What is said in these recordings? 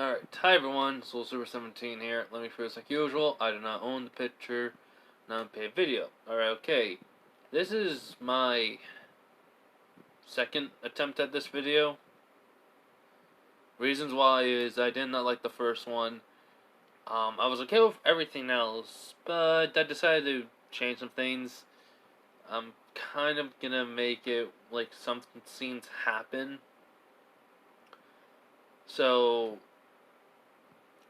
Alright, hi everyone, SoulSuper17 here. Let me first, like usual, I do not own the picture, non-paid video. Alright, okay. This is my second attempt at this video. Reasons why is I did not like the first one. I was okay with everything else, but I decided to change some things. I'm kind of gonna make it like some scenes happen. So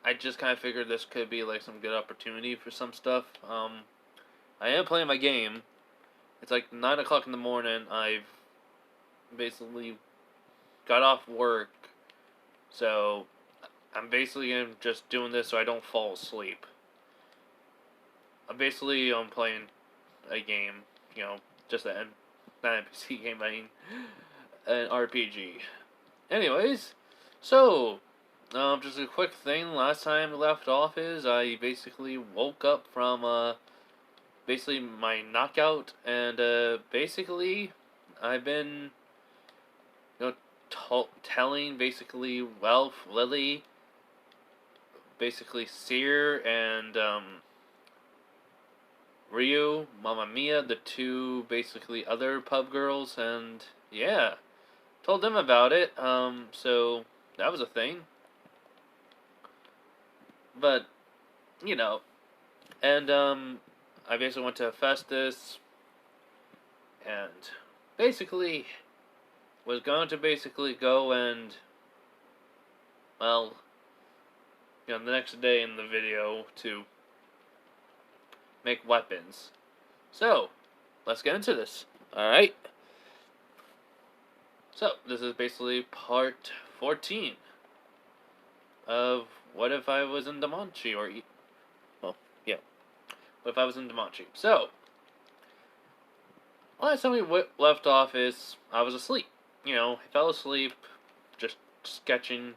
I just kind of figured this could be like some good opportunity for some stuff. I am playing my game. It's like 9 o'clock in the morning. I've basically got off work, so I'm basically just doing this so I don't fall asleep. I'm basically playing a game, just not an NPC game. I mean, an RPG. Anyways, so. Just a quick thing. Last time we left off is I basically woke up from basically my knockout, and basically I've been telling basically Lily, basically Seer and Ryu, Mamma Mia, the two basically other pub girls, and yeah, told them about it. So that was a thing. But, and, I basically went to Festus, and basically was going to basically go and, well, the next day in the video to make weapons. So, let's get into this. Alright. So, this is basically part 14 of What If I Was in danmachi, or well, yeah. What if I was in danmachi? So, last time we left off is I was asleep. I fell asleep, just sketching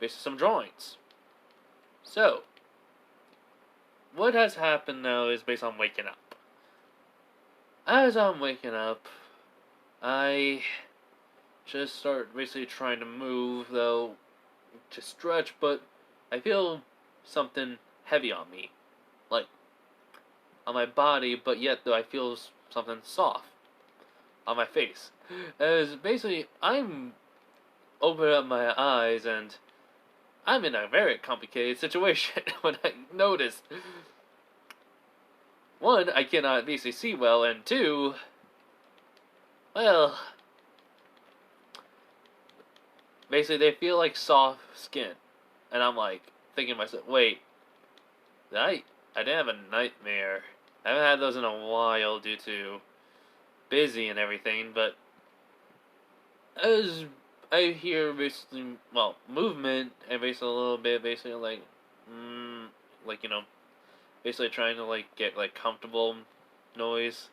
basically some drawings. So, what has happened now is based on waking up. As I'm waking up, I just start basically trying to move, though, to stretch, but I feel something heavy on me, like on my body, but yet though I feel something soft on my face. As basically I'm opening up my eyes and I'm in a very complicated situation when I noticed, one, I cannot basically see well, and two, well, basically they feel like soft skin. And I'm like, thinking to myself, wait, I didn't have a nightmare. I haven't had those in a while due to busy and everything, but as I hear basically, well, movement, and basically a little bit, basically like, basically trying to like get like comfortable noise.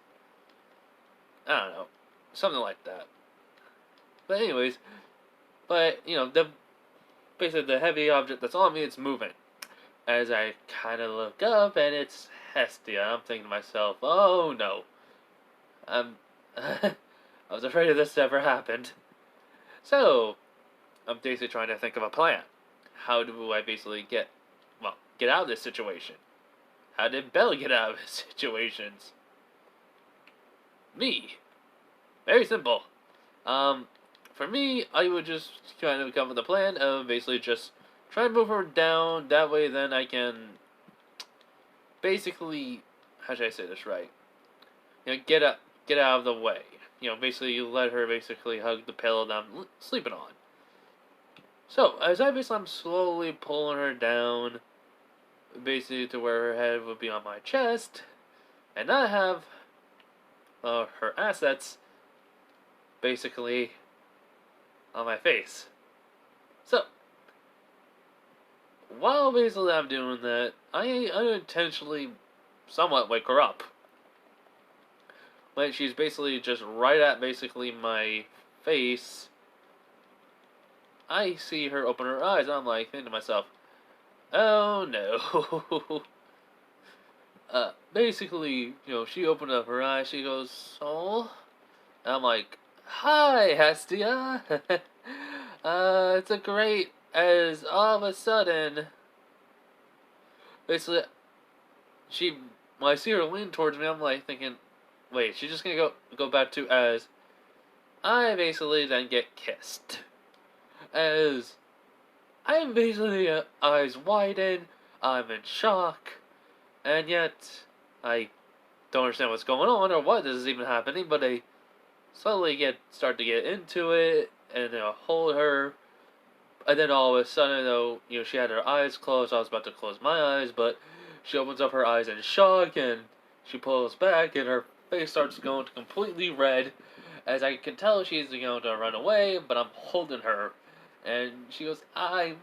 I don't know. Something like that. But anyways, basically the heavy object that's on me, it's moving. As I kind of look up, and it's Hestia. I'm thinking to myself, oh no. I was afraid of this ever happened. So, I'm basically trying to think of a plan. How do I basically get out of this situation? How did Belle get out of this situations? Me. Very simple. For me, I would just kind of come with a plan of basically just try and move her down. That way, then I can basically, how should I say this right? Get out of the way. Basically, you let her basically hug the pillow that I'm sleeping on. So, as I'm slowly pulling her down, basically to where her head would be on my chest, and I have her assets basically on my face. So, while basically I'm doing that, I unintentionally somewhat wake her up. When she's basically just right at basically my face, I see her open her eyes, and I'm like thinking to myself, oh no. Basically, she opened up her eyes, she goes, oh. And I'm like, hi, Hestia. It's a great as all of a sudden, basically, when I see her lean towards me, I'm like thinking, wait, she's just gonna go back to as I basically then get kissed. As I'm basically eyes widen, I'm in shock, and yet I don't understand what's going on or what this is even happening, but I slowly start to get into it and hold her. And then all of a sudden, though, she had her eyes closed. I was about to close my eyes, but she opens up her eyes in shock, and she pulls back, and her face starts going completely red. As I can tell, she's going to run away, but I'm holding her, and she goes, I'm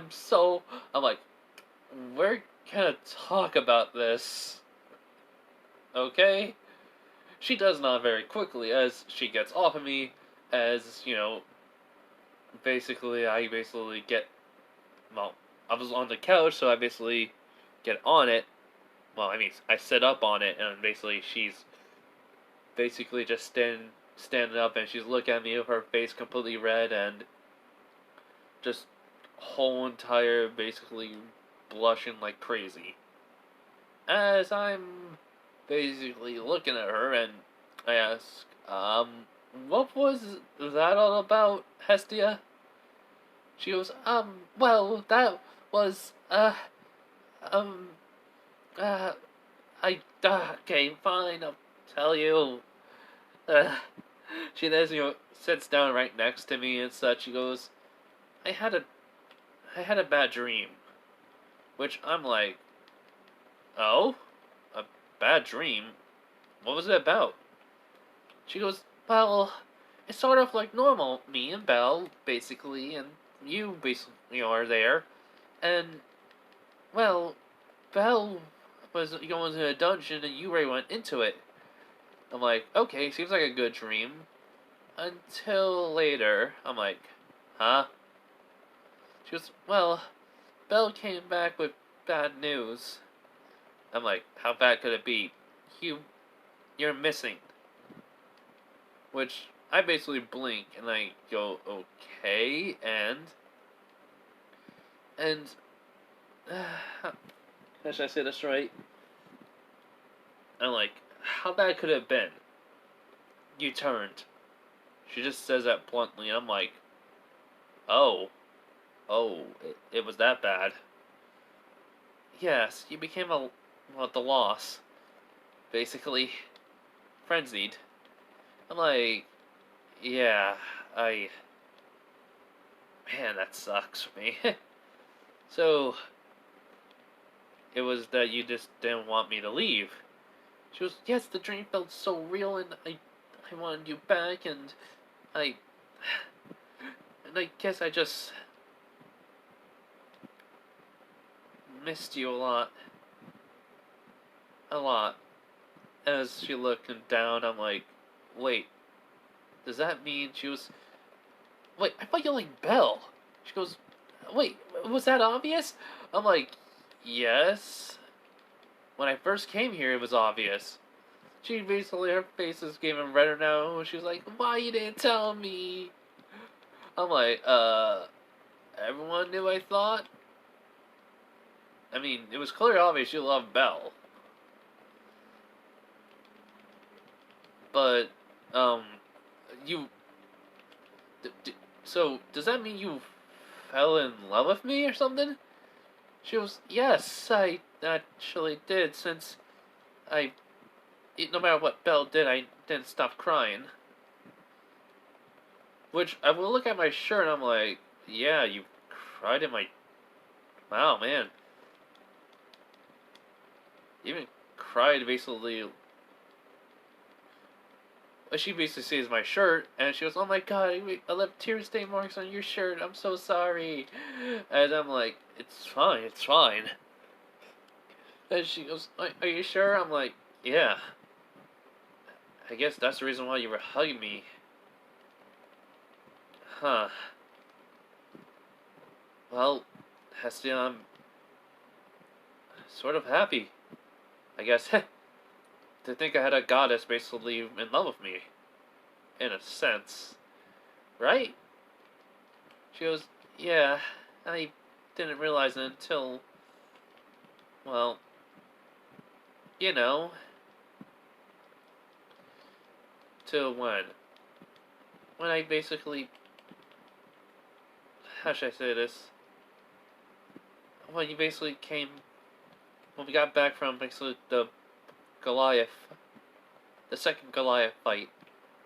so. I'm like, we're gonna talk about this, okay? She does not very quickly as she gets off of me, as I basically get, well, I was on the couch, so I basically get on it. Well, I mean, I sit up on it, and basically she's basically just standing up, and she's looking at me with her face completely red, and just whole entire basically blushing like crazy. As I'm basically looking at her, and I ask, what was that all about, Hestia? She goes, well, that was, um, uh, okay, fine, I'll tell you. Uh, she then, sits down right next to me and such. She goes, I had a bad dream. Which I'm like, oh? A bad dream? What was it about? She goes, well, it's sort of like normal. Me and Belle, basically, and you basically are there. And, well, Belle was going to a dungeon and you already went into it. I'm like, okay, seems like a good dream. Until later, I'm like, huh? She goes, well, Belle came back with bad news. I'm like, how bad could it be? You're missing. Which, I basically blink and I go, okay, and, how should I say this right? I'm like, how bad could it have been? You turned. She just says that bluntly, and I'm like, oh, it was that bad. Yes, you became the loss. Basically, frenzied. I'm like, yeah, man, that sucks for me. So, it was that you just didn't want me to leave. She goes, yes, the dream felt so real, and I wanted you back, and I guess I just missed you a lot. A lot. As she looking down, I'm like, wait, does that mean she was... Wait, I thought you liked Belle. She goes, wait, was that obvious? I'm like, yes. When I first came here, it was obvious. She basically, her face is getting redder now. She was like, why you didn't tell me? I'm like, everyone knew I thought? I mean, it was clearly obvious you loved Belle. But, you... So, does that mean you fell in love with me or something? She goes, yes, I actually did, since no matter what Belle did, I didn't stop crying. Which, I will look at my shirt and I'm like, yeah, you cried in my... Wow, man. You even cried, basically... She basically sees my shirt, and she goes, oh my god, I left tear stain marks on your shirt, I'm so sorry. And I'm like, it's fine, it's fine. And she goes, are you sure? I'm like, yeah. I guess that's the reason why you were hugging me. Huh. Well, Hestia, I'm sort of happy. I guess, to think I had a goddess basically in love with me. In a sense. Right? She goes, yeah. I didn't realize it until, well, you know, till when? When I basically, how should I say this? When you basically came, when we got back from basically the Goliath, the second Goliath fight,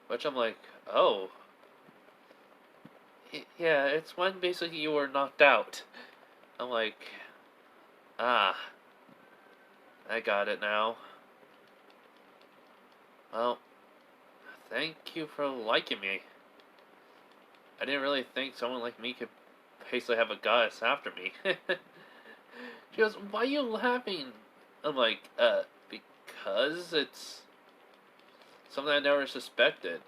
which I'm like, oh, yeah, it's when basically you were knocked out. I'm like, ah, I got it now. Well, thank you for liking me. I didn't really think someone like me could basically have a goddess after me. She goes, why are you laughing? I'm like, because it's something I never suspected.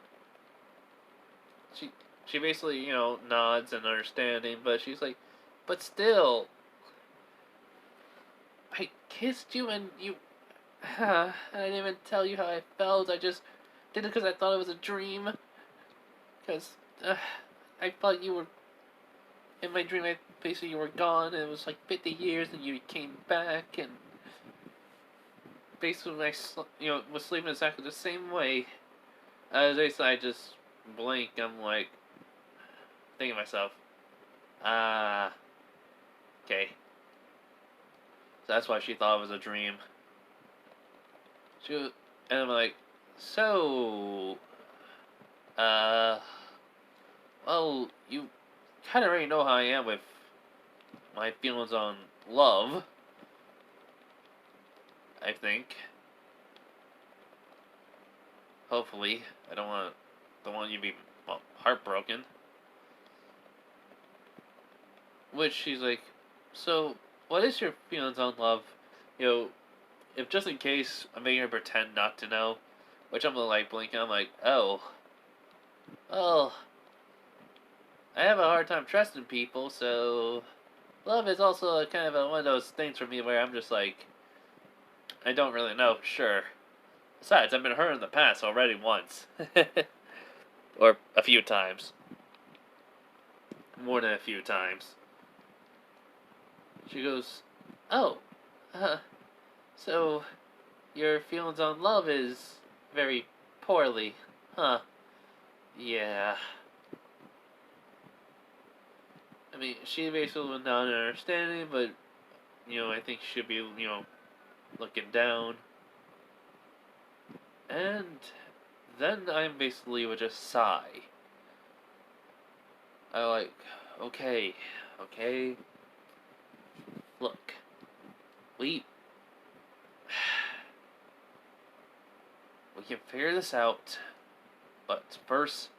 She she basically, nods in understanding, but she's like, but still, I kissed you and you, I didn't even tell you how I felt. I just did it because I thought it was a dream. Because I thought you were in my dream. Basically you were gone. And it was like 50 years, and you came back, and basically when I was sleeping exactly the same way. As I just blink. I'm like thinking to myself, okay. So that's why she thought it was a dream. And I'm like, so, well, you kind of already know how I am with my feelings on love, I think. Hopefully. I don't want you to be, well, heartbroken. Which she's like, so, what is your feelings on love? If just in case I'm making her pretend not to know, which I'm like blinking, I'm like, oh, well, I have a hard time trusting people, so love is also a kind of one of those things for me where I'm just like, I don't really know for sure. Besides, I've been hurt in the past already once. Or a few times. More than a few times. She goes, oh, so your feelings on love is very poorly, huh? Yeah. I mean, she basically was not understanding, but, I think she should be, looking down. And then I basically would just sigh. I like, okay, look, we can figure this out, but first,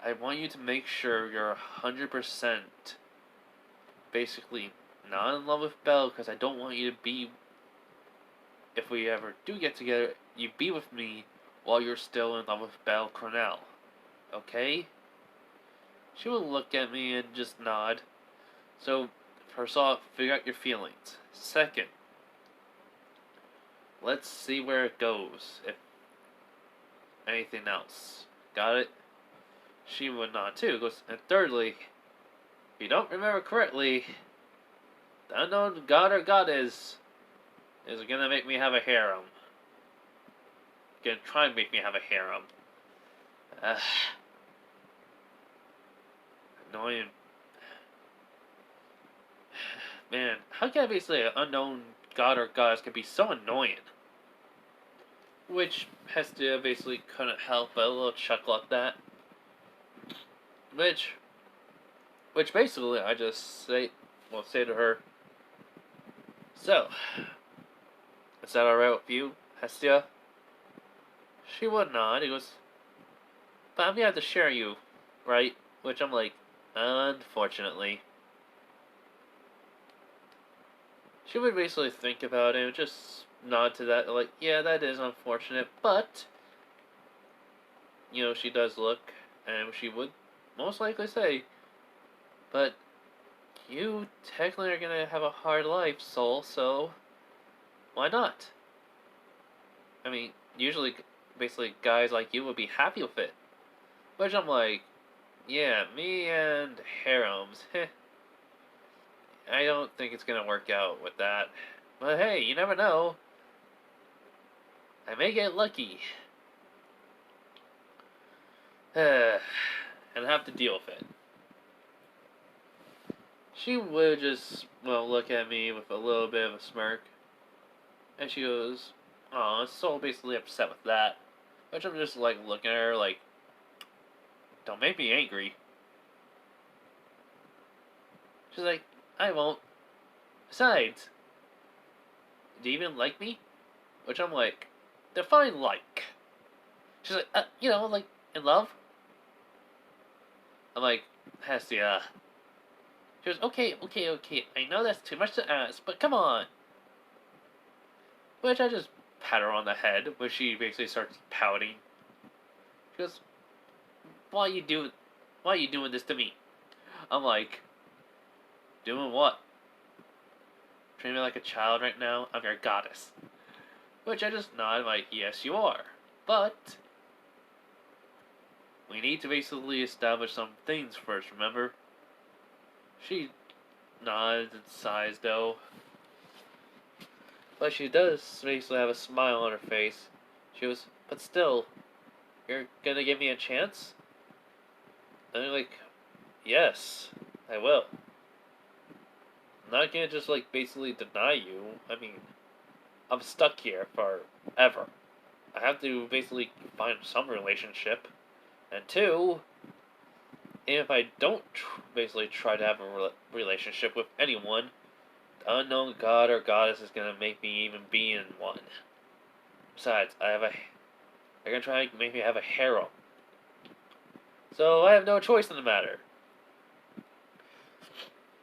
I want you to make sure you're 100% basically not in love with Belle, because I don't want you to be, if we ever do get together, you be with me while you're still in love with Belle Cornell. Okay? She will look at me and just nod. So, first off, figure out your feelings. Second, let's see where it goes. If anything else. Got it? She would nod too. And thirdly, if you don't remember correctly, the unknown god or goddess is gonna make me have a harem. Gonna try and make me have a harem. Annoying. Man, how can I be say an unknown god or goddess can be so annoying? Which Hestia basically couldn't help but a little chuckle at that. Which basically I just say to her, so, is that alright with you, Hestia? She would nod. He goes, but I'm gonna have to share you, right? Which I'm like, unfortunately. She would basically think about it and just nod to that, like, yeah, that is unfortunate, but, she does look, and she would most likely say, but you technically are gonna have a hard life, soul, so why not? I mean, usually, basically, guys like you would be happy with it. Which I'm like, yeah, me and harems, heh. I don't think it's gonna work out with that. But hey, you never know. I may get lucky. And have to deal with it. She would just, well, look at me with a little bit of a smirk. And she goes, oh, so basically upset with that. Which I'm just like looking at her like, don't make me angry. She's like, I won't. Besides, do you even like me? Which I'm like, define like. She's like, like, in love? I'm like, Hestia. She goes, okay. I know that's too much to ask, but come on. Which I just pat her on the head, when she basically starts pouting. She goes, why are you doing this to me? I'm like, doing what? Treating me like a child right now? I'm your goddess. Which I just nod, I'm like, yes you are. But we need to basically establish some things first, remember? She nods and sighs though. But she does basically have a smile on her face. She goes, but still, you're gonna give me a chance? And I'm like, yes, I will. I'm not gonna just like basically deny you. I mean, I'm stuck here forever. I have to basically find some relationship. And two, if I don't basically try to have a relationship with anyone, the unknown god or goddess is gonna make me even be in one. Besides, they're gonna try to make me have a harem. So I have no choice in the matter.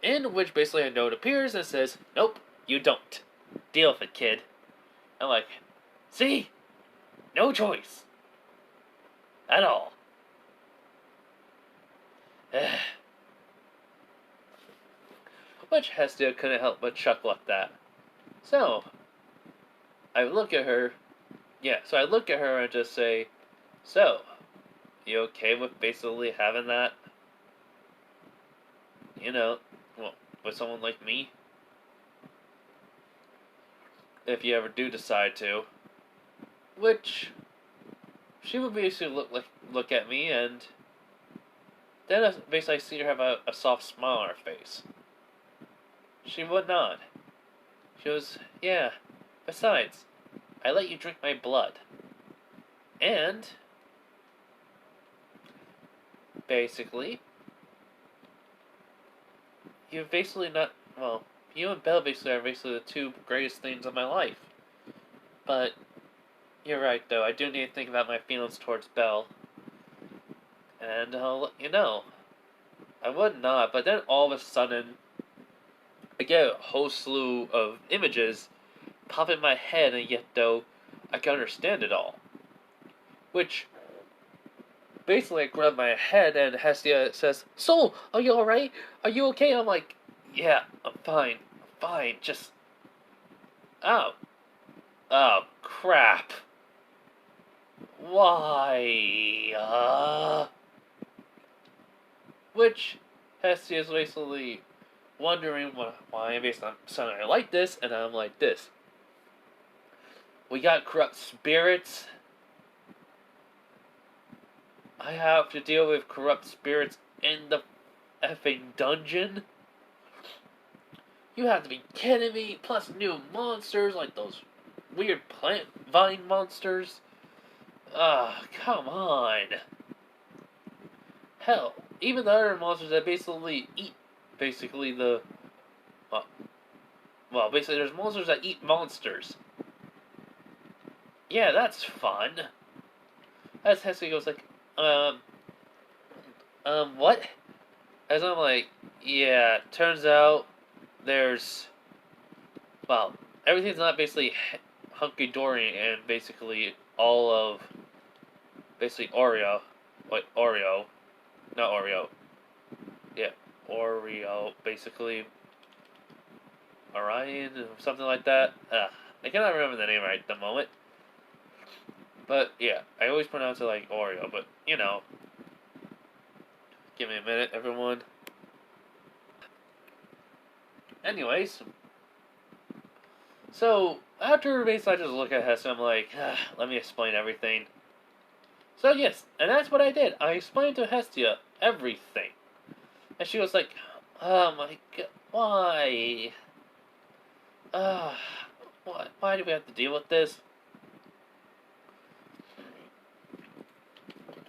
In which basically a note appears and says, nope, you don't. Deal with it, kid. I'm like, see? No choice. At all. Which Hestia couldn't help but chuckle at that. So, I look at her. Yeah, so I look at her and just say, so, you okay with basically having that? Well, with someone like me? If you ever do decide to. Which, she would basically look at me, and then basically I see her have a soft smile on her face. She would nod. She goes, yeah, besides, I let you drink my blood. And, basically, you've basically not, well, you and Belle basically are basically the two greatest things of my life. But, you're right though, I do need to think about my feelings towards Belle. And I'll let you know. I would not, but then all of a sudden, I get a whole slew of images pop in my head, and yet though, I can understand it all. Which, basically I grab my head, and Hestia says, Soul, are you alright? Are you okay? I'm like, yeah, I'm fine, just... Oh. Oh, crap. Why? Which, Hestia is basically wondering why I'm based on something I like this, and I'm like this. We got corrupt spirits. I have to deal with corrupt spirits in the effing dungeon. You have to be kidding me. Plus new monsters like those weird plant vine monsters. Come on. Hell, even the other monsters that basically eat the basically there's monsters that eat monsters. Yeah, that's fun. As Hesky goes like, what? As I'm like, yeah, turns out there's, everything's not basically hunky-dory and basically all of, basically Oreo, not Oreo, yeah, Oreo, basically, Orion, something like that, I cannot remember the name right at the moment, but yeah, I always pronounce it like Oreo, but, give me a minute, everyone. Anyways, so after basically I just look at Hestia, I'm like, let me explain everything. So yes, and that's what I did. I explained to Hestia everything. And she was like, oh my god, why? Uh, why do we have to deal with this?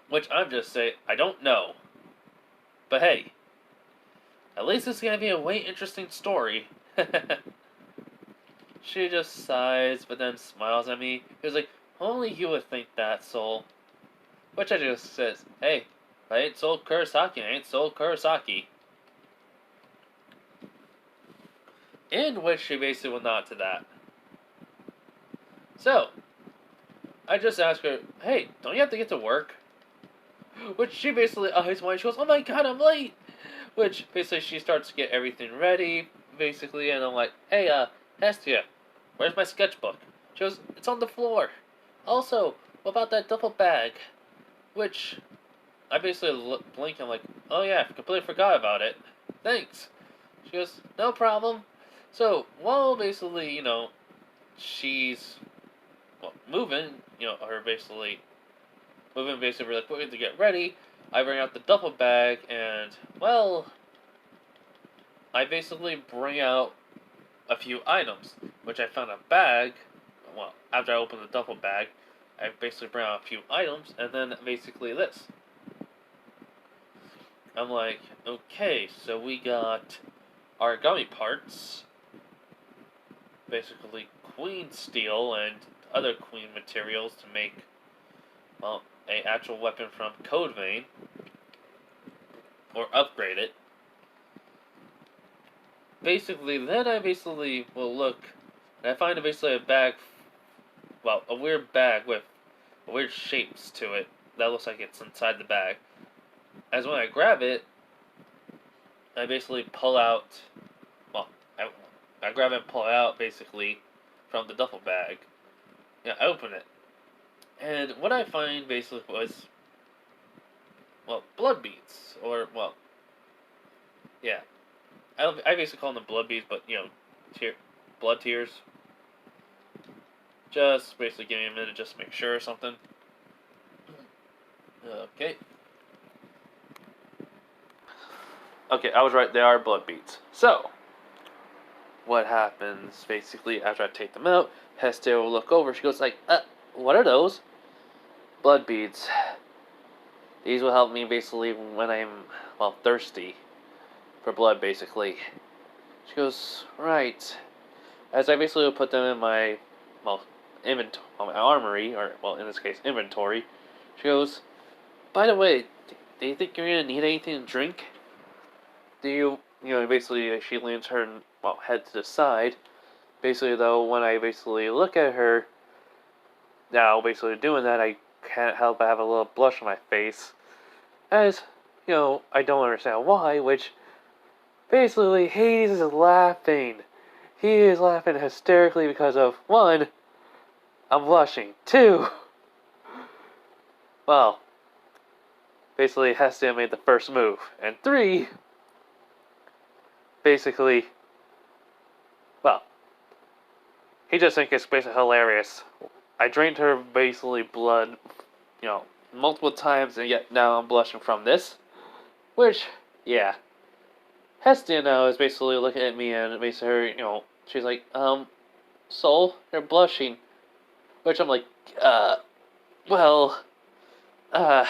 Which I'm just saying, I don't know. But hey, at least it's gonna be a way interesting story. She just sighs, but then smiles at me. He was like, only you would think that, Soul. Which I just says, hey, if I ain't Soul Kurosaki, I ain't Soul Kurosaki. In which she basically will nod to that. So, I just asked her, hey, don't you have to get to work? Which she basically eyes wide. She goes, oh my god, I'm late. Which basically she starts to get everything ready, basically, and I'm like, hey, Hestia, where's my sketchbook? She goes, it's on the floor. Also, what about that duffel bag? Which I basically blink. I'm like, oh yeah, I completely forgot about it. Thanks. She goes, no problem. So while basically, she's moving, her basically moving really quickly to get ready. I bring out the duffel bag, and well, I basically bring out a few items, which I found a bag. Well, after I opened the duffel bag, I basically bring out a few items, and then basically this. I'm like, okay, so we got origami parts, basically queen steel and other queen materials to make, well, a actual weapon from Code Vein, or upgrade it. Basically, then I basically will look, and I find basically a bag, well, a weird bag with weird shapes to it that looks like it's inside the bag. As when I grab it, I basically pull out, well, I grab it and pull it out basically from the duffel bag. Yeah, I open it. And what I find basically was, well, blood beads. Or, well, yeah. I basically call them blood beads, but, blood tears. Just basically give me a minute just to make sure or something. Okay. Okay, I was right, they are blood beads. So, what happens basically after I take them out, Hestia will look over, she goes like, what are those? Blood beads. These will help me basically when I'm, well, thirsty for blood basically. She goes, right. As I basically will put them in my, well, my armory, or, well, in this case, inventory. She goes, by the way, do you think you're gonna need anything to drink? Do you, basically, she leans her, well, head to the side. Basically, though, when I basically look at her, now, basically doing that, I can't help but have a little blush on my face. As, I don't understand why, which, basically, Hades is laughing. He is laughing hysterically because of, 1, I'm blushing. 2, well, basically Hestia made the first move. And 3, basically, well, he just thinks it's basically hilarious. I drained her basically blood, multiple times, and yet now I'm blushing from this. Which, yeah. Hestia now is basically looking at me and basically her, she's like, Soul, you're blushing. Which I'm like, well, I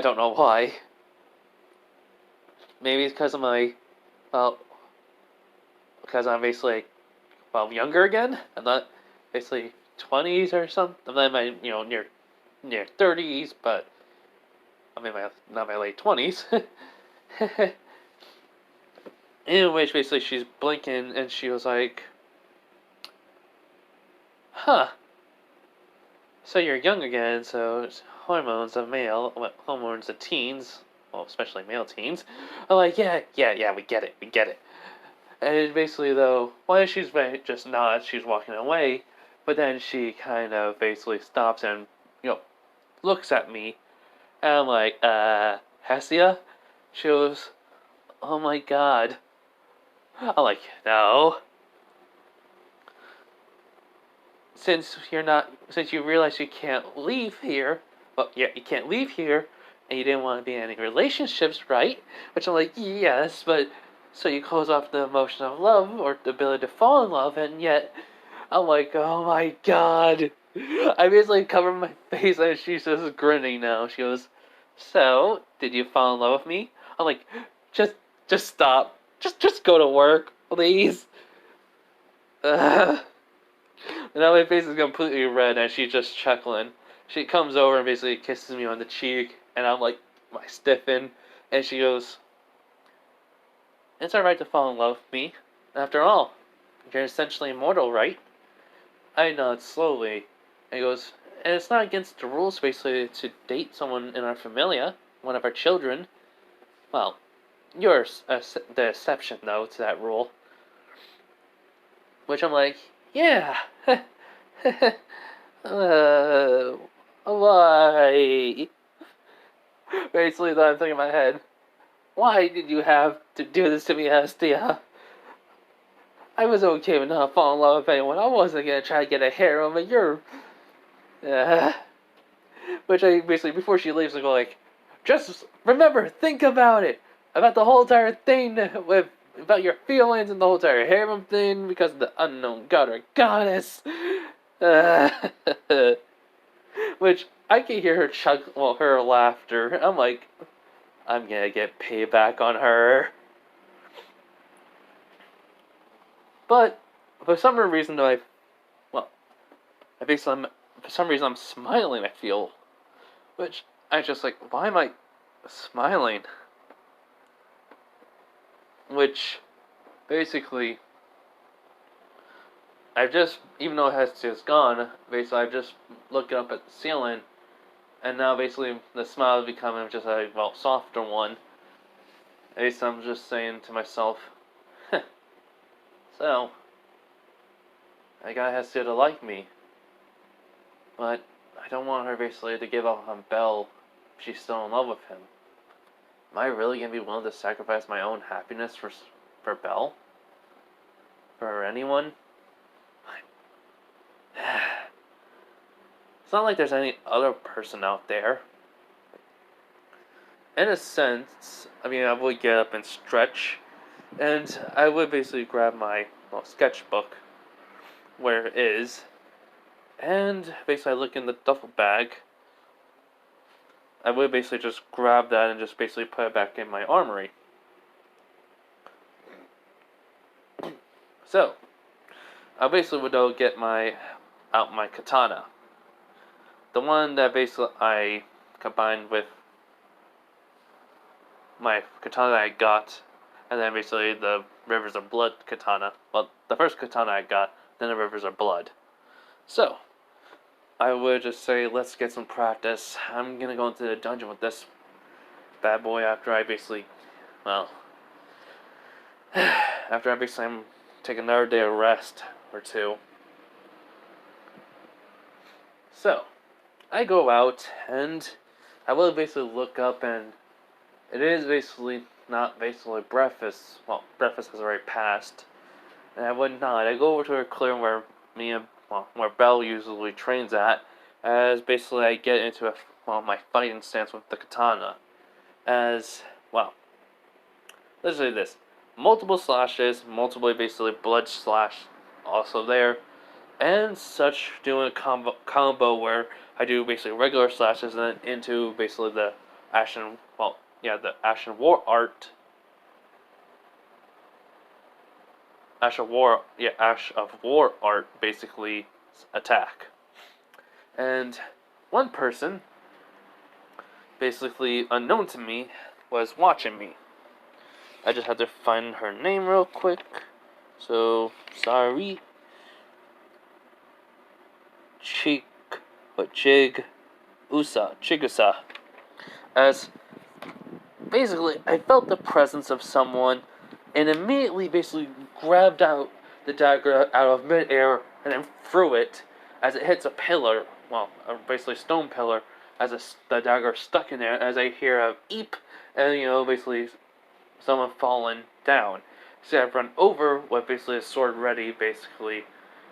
don't know why. Maybe it's because of my, well, because I'm basically, well, younger again. I'm not basically 20s or something. I'm not in my, near 30s, but I'm in not my late 20s. In which basically she's blinking and she was like, huh. So you're young again, so it's hormones of hormones of teens, well, especially male teens. I'm like, yeah, we get it. And basically, though, while she's just nods, she's walking away, but then she kind of basically stops and, looks at me, and I'm like, Hestia? She goes, oh my god, I'm like, no. Since you realize you can't leave here, well, yeah, you can't leave here, and you didn't want to be in any relationships, right? Which I'm like, yes, but so you close off the emotion of love or the ability to fall in love, and yet I'm like, oh my god. I basically cover my face and she's just grinning now. She goes, so, did you fall in love with me? I'm like, just just stop. Just go to work, please. And now my face is completely red and she's just chuckling. She comes over and basically kisses me on the cheek and I'm like, I stiffen. And she goes, it's alright to fall in love with me. After all, you're essentially immortal, right? I nod slowly. And he goes, and it's not against the rules, basically, to date someone in our familia, one of our children. Well, you're the exception, though, to that rule. Which I'm like, yeah. Why? Basically, that I'm thinking in my head, why did you have to do this to me, Hestia? I was okay with not falling in love with anyone. I wasn't gonna try to get a harem, but you're... Which I basically, before she leaves, I go like, just remember, think about it. About the whole entire thing about your feelings and the whole entire harem thing because of the unknown god or goddess. Which I can hear her her laughter. I'm like, I'm gonna get payback on her. But for some reason, for some reason I'm smiling. I feel, which I just like, why am I smiling? Which basically, I've just, even though it has just gone, basically I've just looked up at the ceiling, and now basically the smile is becoming just a, softer one. Basically I'm just saying to myself, so, that guy has to like me. But I don't want her basically to give up on Belle if she's still in love with him. Am I really going to be willing to sacrifice my own happiness for Belle? For anyone? It's not like there's any other person out there. In a sense, I mean, I would get up and stretch, and I would basically grab my sketchbook, where it is, and basically I look in the duffel bag. I would basically just grab that and just basically put it back in my armory. So, I basically would get my katana. The one that basically I combined with my katana that I got, and then basically the Rivers of Blood katana. Well, the first katana I got, then the Rivers of Blood. So, I would just say, let's get some practice. I'm gonna go into the dungeon with this bad boy after I basically, after I basically take another day of rest or two. So, I go out and I will basically look up, and it is basically not basically breakfast. Well, breakfast has already passed. And I would not. I go over to her clearing where where Belle usually trains at, as basically I get into my fighting stance with the katana. As, let's say this. Multiple slashes, multiple basically blood slash also there, and such, doing a combo where I do basically regular slashes and then into basically the Ash of War art. Ash of War art basically attack. And one person, basically unknown to me, was watching me. I just had to find her name real quick. So, sorry. Chigusa. As basically, I felt the presence of someone and immediately basically grabbed out the dagger out of midair and then threw it as it hits a pillar, basically stone pillar, as the dagger stuck in there, as I hear a eep, and basically someone falling down. See, I've run over with basically a sword ready, basically,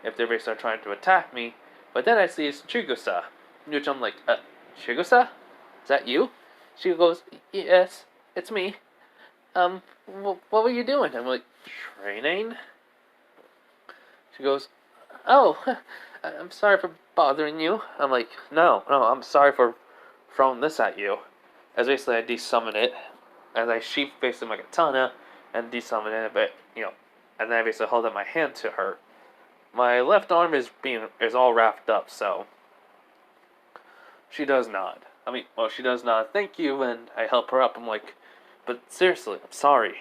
if they basically are trying to attack me. But then I see it's Chigusa, which I'm like, Chigusa? Is that you? She goes, yes, it's me. What were you doing? I'm like, training? She goes, oh, I'm sorry for bothering you. I'm like, no, I'm sorry for throwing this at you. As basically I desummon it, as I sheath basically my katana, and desummon it a bit, and then I basically hold up my hand to her. My left arm is all wrapped up, so she does nod. She does nod, thank you, and I help her up. I'm like, but seriously, I'm sorry.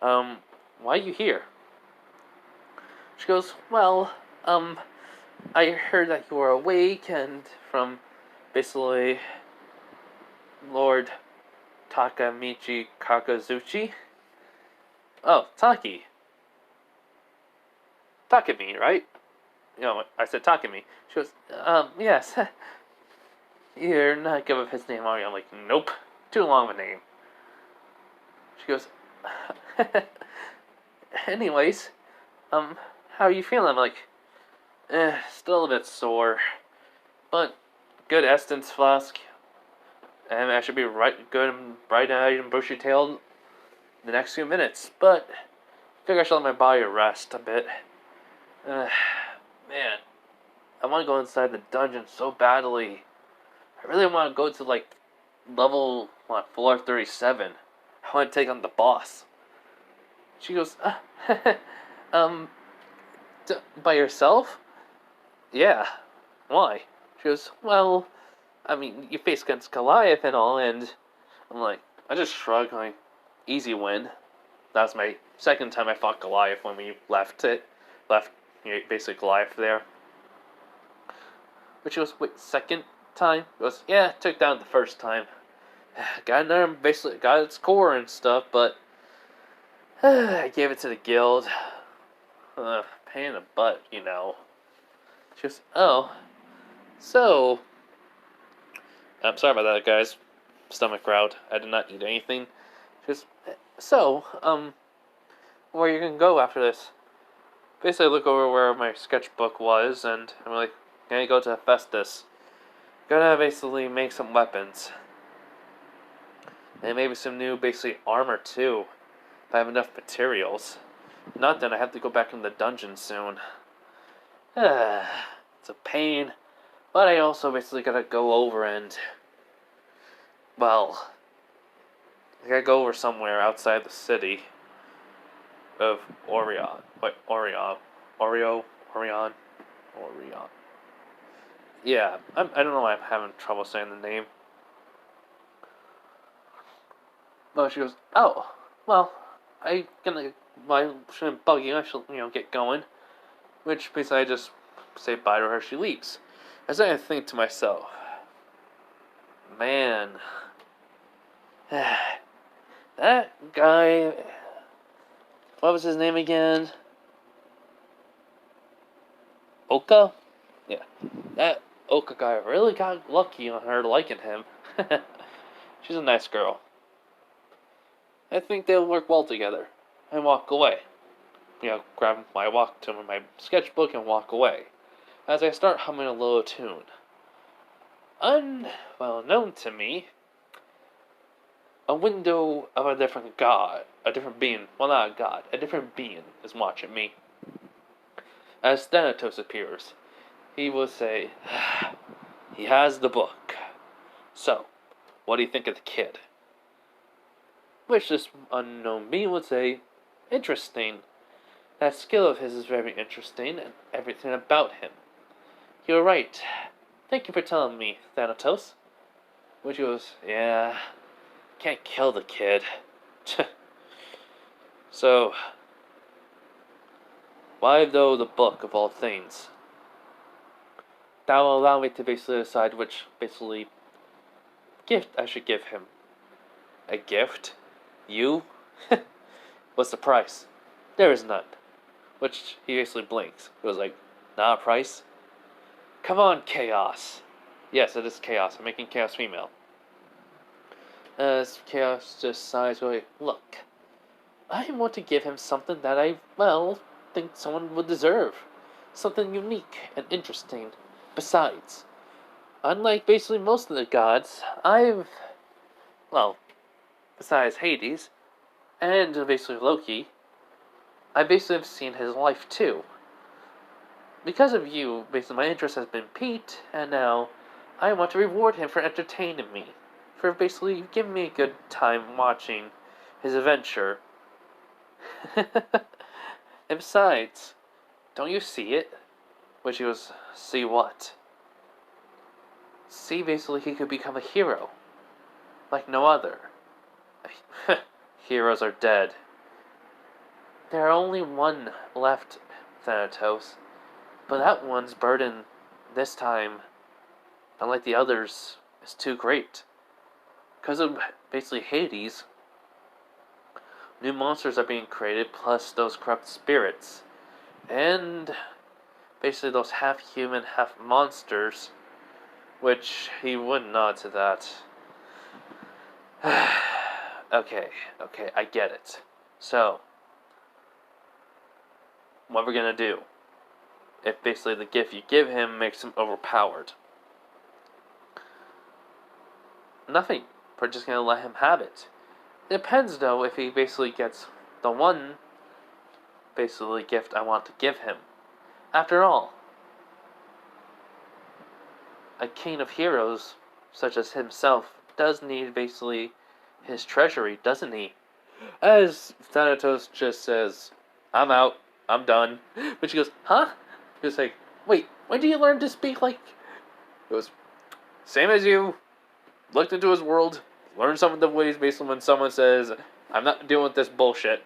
Why are you here? She goes, well, I heard that you were awake, and from basically Lord Takamichi Kakazuchi. Oh, Taki. Takami, right? I said Takami. She goes, yes. You're not good with his name, are you? I'm like, nope. Too long of a name. She goes, anyways, how are you feeling? I'm like, still a bit sore. But good Essence flask. And I should be good and bright-eyed and bushy-tailed the next few minutes. But I figure I should let my body rest a bit. Man, I want to go inside the dungeon so badly. I really want to go to, level, floor 37. I want to take on the boss. She goes, by yourself? Yeah. Why? She goes, well, you face against Goliath and all, and I'm like, I just shrug, like, easy win. That was my second time I fought Goliath when we left, basically Goliath there. But she goes, wait, second time? She goes, yeah, took down the first time. Got its core and stuff, but I gave it to the guild. Pain in the butt, She goes, oh, so, I'm sorry about that, guys. Stomach growled. I did not eat anything. She goes, so, where are you gonna go after this? Basically, I look over where my sketchbook was, and I'm like, gonna go to Festus. Gonna basically make some weapons. And maybe some new, basically, armor, too. If I have enough materials. Not then, I have to go back in the dungeon soon. It's a pain. But I also basically gotta go over and... Well... I gotta go over somewhere outside the city of Orion. Orion. Yeah, I don't know why I'm having trouble saying the name. Well, she goes, oh, well, I shouldn't bug you, I should, get going. Which basically I just say bye to her, she leaves. As I think to myself, man, that guy, what was his name again? Oka? Yeah, that Oka guy really got lucky on her liking him. She's a nice girl. I think they'll work well together. And walk away. Grab my sketchbook and walk away. As I start humming a little tune. Unwell known to me, a window of a different god, a different being, well not a god, a different being is watching me. As Thanatos appears, he will say, he has the book. So, what do you think of the kid? Which this unknown being would say, interesting. That skill of his is very interesting, and everything about him. You're right. Thank you for telling me, Thanatos. Which goes, yeah, can't kill the kid. So, why though the book of all things? That will allow me to basically decide which, gift I should give him. A gift? You? What's the price? There is none. Which he basically blinks. It was like, not a price? Come on, Chaos. Yes, it is Chaos. I'm making Chaos female. As Chaos just sighs away, look. I want to give him something that I, well, think someone would deserve. Something unique and interesting. Besides, unlike basically most of the gods, well, besides Hades, and basically Loki, I basically have seen his life too. Because of you, basically my interest has been piqued, and now I want to reward him for entertaining me. For basically giving me a good time watching his adventure. And besides, don't you see it? Which he was, see what? See, basically, he could become a hero. Like no other. Heroes are dead. There are only one left, Thanatos. But that one's burden, this time, unlike the others, is too great. Because of basically Hades, new monsters are being created, plus those corrupt spirits. And basically those half-human, half-monsters, which he would nod to that. Okay, I get it. So, what we're gonna do? If basically the gift you give him makes him overpowered. Nothing. We're just gonna let him have it. It depends though if he basically gets the one basically gift I want to give him. After all, a king of heroes such as himself does need basically his treasury, doesn't he? As Thanatos just says, I'm out, I'm done. But she goes, huh? He was like, wait, when did you learn to speak like... It was, same as you, looked into his world, learned some of the ways basically when someone says, I'm not dealing with this bullshit.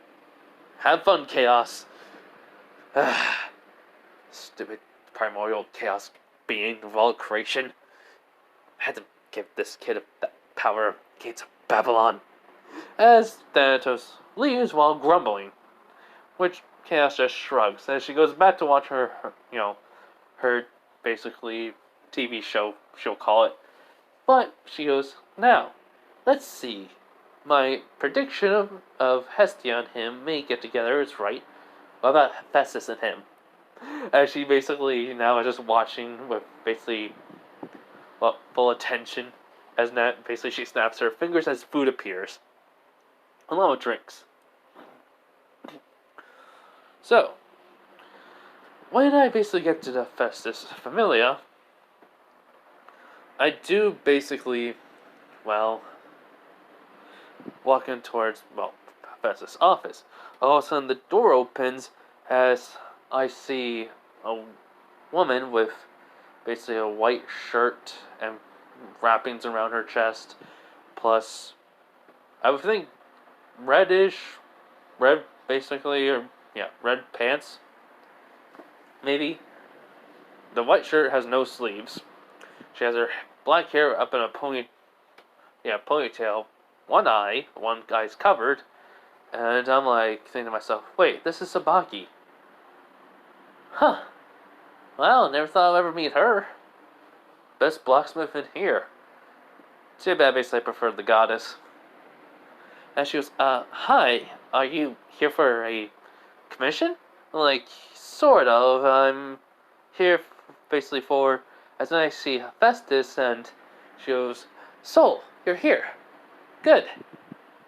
Have fun, Chaos. Stupid primordial chaos being of all creation. I had to give this kid that power of gates of Babylon. As Thanatos leaves while grumbling, which Chaos just shrugs as she goes back to watch her basically TV show, she'll call it. But she goes, now, let's see. My prediction of Hestia and him may get together is right. What about Hephaestus and him? As she basically now is just watching with basically full attention. As basically she snaps her fingers as food appears, along with drinks. So, when I basically get to the Festus Familia, I do basically, walking towards, Festus' office. All of a sudden the door opens as I see a woman with basically a white shirt and wrappings around her chest, plus, I would think, red basically, or, red pants, maybe. The white shirt has no sleeves. She has her black hair up in a ponytail. One eye's covered, and I'm like, thinking to myself, wait, this is Sabaki. Huh. Well, never thought I'd ever meet her. Best blacksmith in here. Too bad basically I prefer the goddess. And she goes, hi, are you here for a commission? I'm like, sort of. I'm here basically for, as I see Hephaestus, and she goes, Soul, you're here. Good.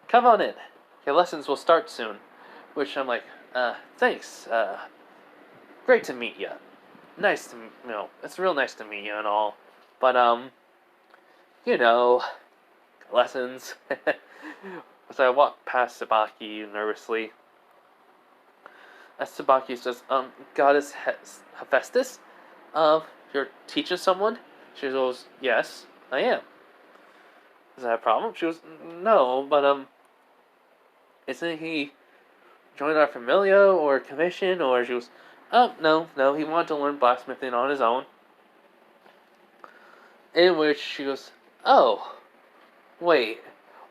Come on in. Your lessons will start soon. Which I'm like, thanks. Great to meet you. Nice to, it's real nice to meet you and all. But, lessons. So I walk past Sabaki nervously. As Sabaki says, Goddess Hephaestus? You're teaching someone? She goes, yes, I am. Is that a problem? She goes, no, but, isn't he joined our familia or commission? Or she goes, oh, no, he wanted to learn blacksmithing on his own. In which she goes, oh, wait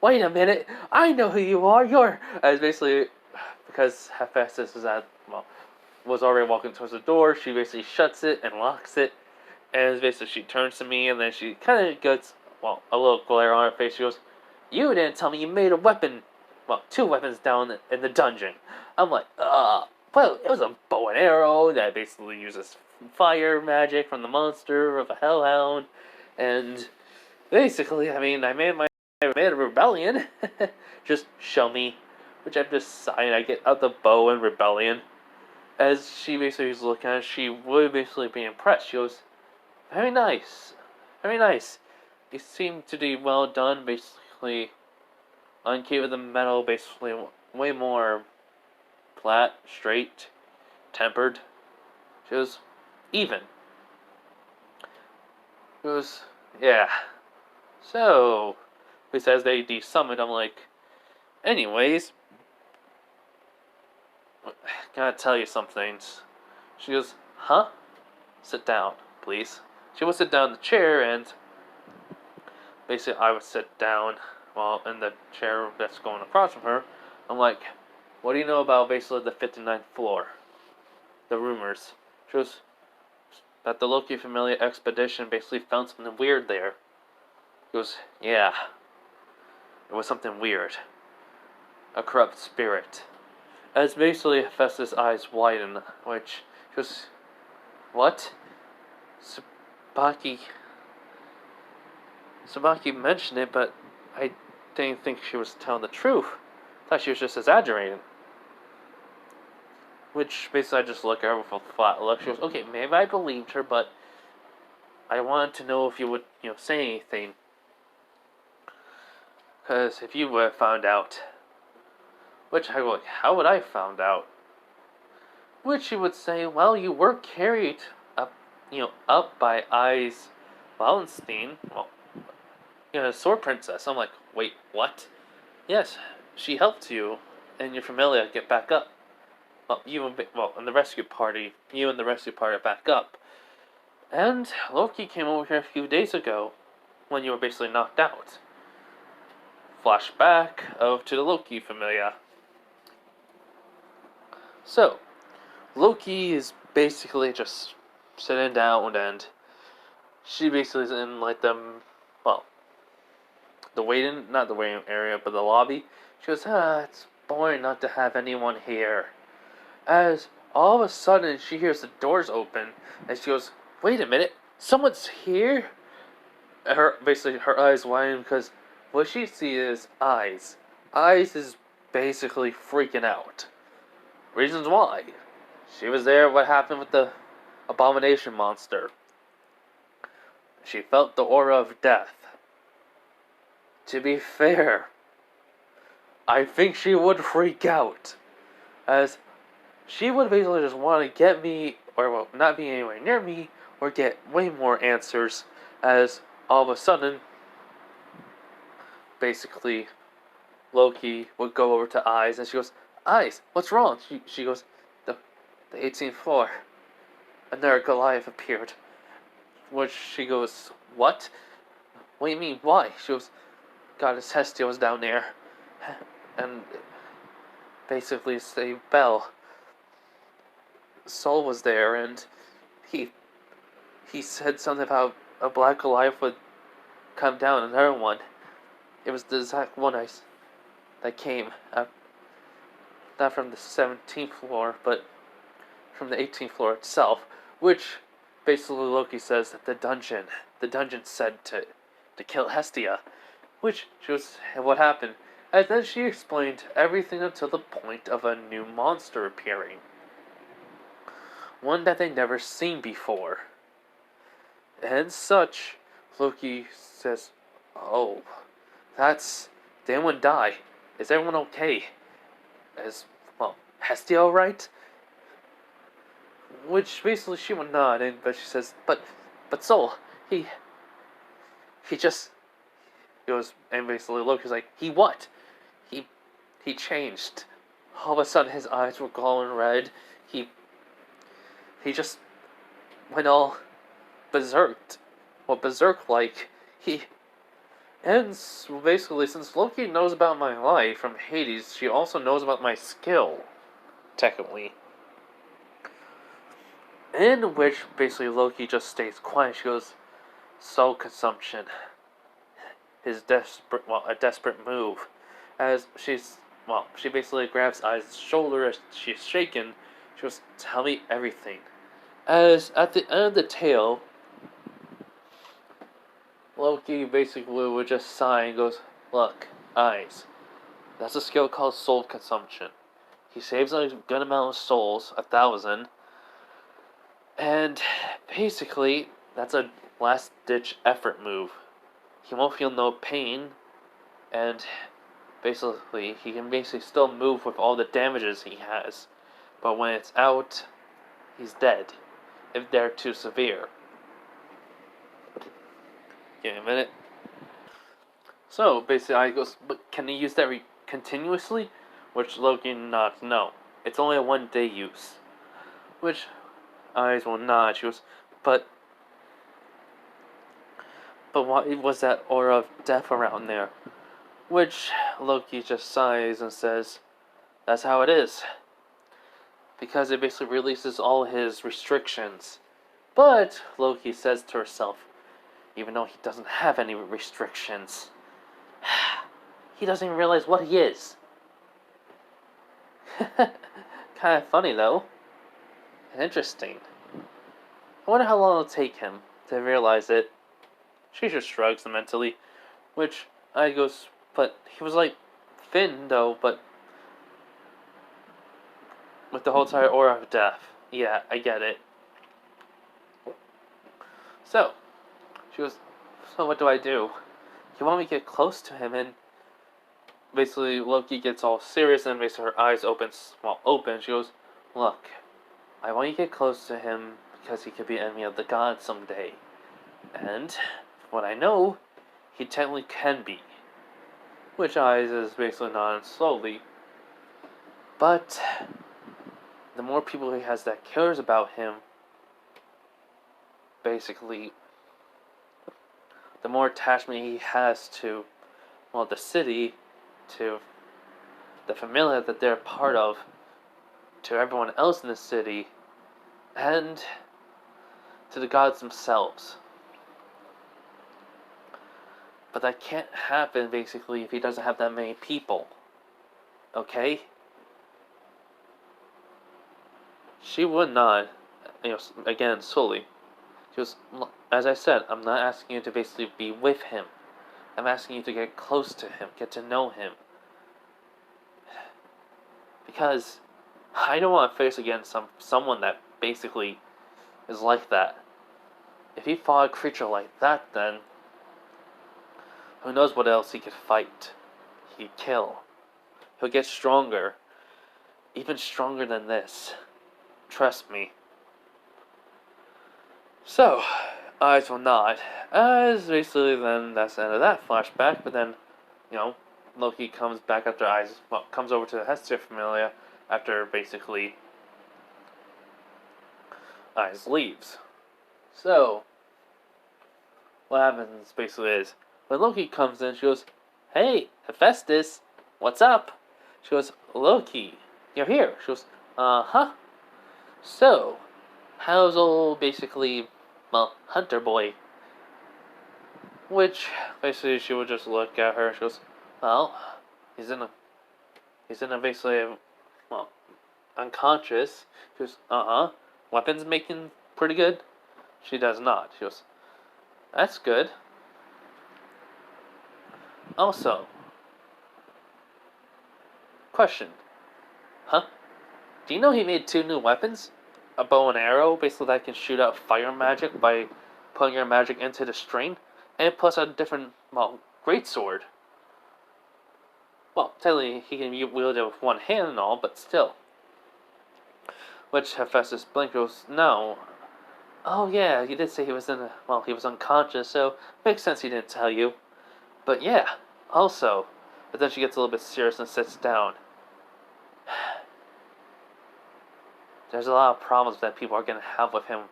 a minute, I know who you are, you're... As basically, because Hephaestus was already walking towards the door, she basically shuts it and locks it, and basically she turns to me, and then she kind of gets, a little glare on her face. She goes, you didn't tell me you made a weapon two weapons down in the dungeon. I'm like, well, it was a bow and arrow that basically uses fire magic from the monster of a hellhound, and basically, I mean, I made a rebellion. Just show me, which I'm just sighing. I get out the bow and rebellion. As she basically was looking at it, she would basically be impressed. She goes, very nice, very nice. You seem to do well done. Basically, uncave with the metal. Basically, way more flat, straight, tempered. She goes, even. She goes, yeah. So, besides they de-summoned, I'm like, anyways, gotta tell you some things. She goes, huh? Sit down, please. She would sit down in the chair, and basically I would sit down while in the chair that's going across from her. I'm like, what do you know about basically the 59th floor? The rumors. She goes, that the Loki Familia expedition basically found something weird there. He goes, yeah. It was something weird. A corrupt spirit. As basically Hephaestus' eyes widen, which she goes, what? Sabaki mentioned it, but I didn't think she was telling the truth. I thought she was just exaggerating. Which basically I just look at her with a flat look. She goes, okay, maybe I believed her, but I wanted to know if you would, say anything. Because if you would have found out, which I go like, how would I found out? Which she would say, well, you were carried up, up by Eyes Wallenstein. Well, Sword Princess. I'm like, wait, what? Yes, she helped you and your familia get back up. Well, and the rescue party, you and the rescue party are back up. And Loki came over here a few days ago when you were basically knocked out. Flashback to the Loki familia. So, Loki is basically just sitting down, and she basically is in like not the waiting area, but the lobby. She goes, it's boring not to have anyone here. As all of a sudden she hears the doors open, and she goes, wait a minute, someone's here? Her eyes widen because what she sees is Eyes. Eyes is basically freaking out. Reasons why. She was there, what happened with the abomination monster. She felt the aura of death. To be fair, I think she would freak out. As she would basically just want to get me, or not be anywhere near me, or get way more answers. As all of a sudden, basically, Loki would go over to Eyes, and she goes, Eyes, what's wrong? She goes, the 18th floor. Another Goliath appeared. Which she goes, what? What do you mean, why? She goes, Goddess Hestia was down there. And basically saved Belle. Sol was there, and he said something about a black Goliath would come down, another one. It was the exact one that came, not from the 17th floor, but from the 18th floor itself, which basically Loki says that the dungeon said to kill Hestia, which shows what happened. And then she explained everything until the point of a new monster appearing. One that they never seen before. And such, Loki says, oh, did anyone die? Is everyone okay? Hestia alright? Which basically she would nod, but she says, but Sol, he just goes, and basically Loki's like, he what? He changed. All of a sudden his eyes were glowing red. He just went all berserk. Well, berserk-like. And basically, since Loki knows about my life from Hades, she also knows about my skill, technically. In which, basically, Loki just stays quiet. She goes, soul consumption. A desperate move. As she's she basically grabs Ai's shoulder as she's shaken. She goes, "Tell me everything." As at the end of the tale, Loki basically would just sigh and goes, "Look, eyes. That's a skill called soul consumption. He saves a good amount of souls, 1,000, and basically, that's a last-ditch effort move. He won't feel no pain, and basically, he can basically still move with all the damages he has, but when it's out, he's dead, if they're too severe." Give me a minute. So, basically, I goes, "But can he use that continuously?" Which Loki nods, "No. It's only a 1-day use." Which Eyes will nod. She goes, but why was that aura of death around there?" Which Loki just sighs and says, "That's how it is. Because it basically releases all his restrictions." But Loki says to herself, even though he doesn't have any restrictions, he doesn't even realize what he is. Kind of funny, though. Interesting. I wonder how long it'll take him to realize it. She just shrugs mentally, which I goes, "But he was like thin, though, but with the whole entire aura of death." "Yeah, I get it." So, she goes, "So what do I do? You want me to get close to him?" And basically, Loki gets all serious, and basically her eyes open. She goes, "Look, I want you to get close to him because he could be enemy of the gods someday. And, from what I know, he technically can be." Which Eyes is basically nodding slowly. But, the more people he has that cares about him, basically, the more attachment he has to, the city, to the familia that they're part of, to everyone else in the city, and to the gods themselves. But that can't happen, basically, if he doesn't have that many people. Okay? She would nod, again, slowly. She goes, "As I said, I'm not asking you to basically be with him. I'm asking you to get close to him, get to know him. Because I don't want to face again someone that basically is like that. If he fought a creature like that, then who knows what else he could fight. He could kill. He'll get stronger. Even stronger than this. Trust me." So, Eyes will nod. As basically then that's the end of that flashback, but then, Loki comes back after comes over to the Hester Familia after basically Eyes leaves. So, what happens basically is, when Loki comes in, she goes, "Hey, Hephaestus, what's up?" She goes, "Loki, you're here." She goes, "Uh-huh. So, how's old, basically, Hunter Boy?" Which, basically, she would just look at her, she goes, "Well, he's in a basically, unconscious." She goes, "Uh-huh. Weapons making pretty good?" She does not. She goes, "That's good. Also, question. Huh? Do you know he made 2 new weapons? A bow and arrow, basically that can shoot out fire magic by putting your magic into the string, and plus a different, greatsword. Well, technically he can wield it with one hand and all, but still." Which Hephaestus blinked goes, "No. Oh yeah, you did say he was he was unconscious, so makes sense he didn't tell you. But yeah, also." But then she gets a little bit serious and sits down. "There's a lot of problems that people are going to have with him."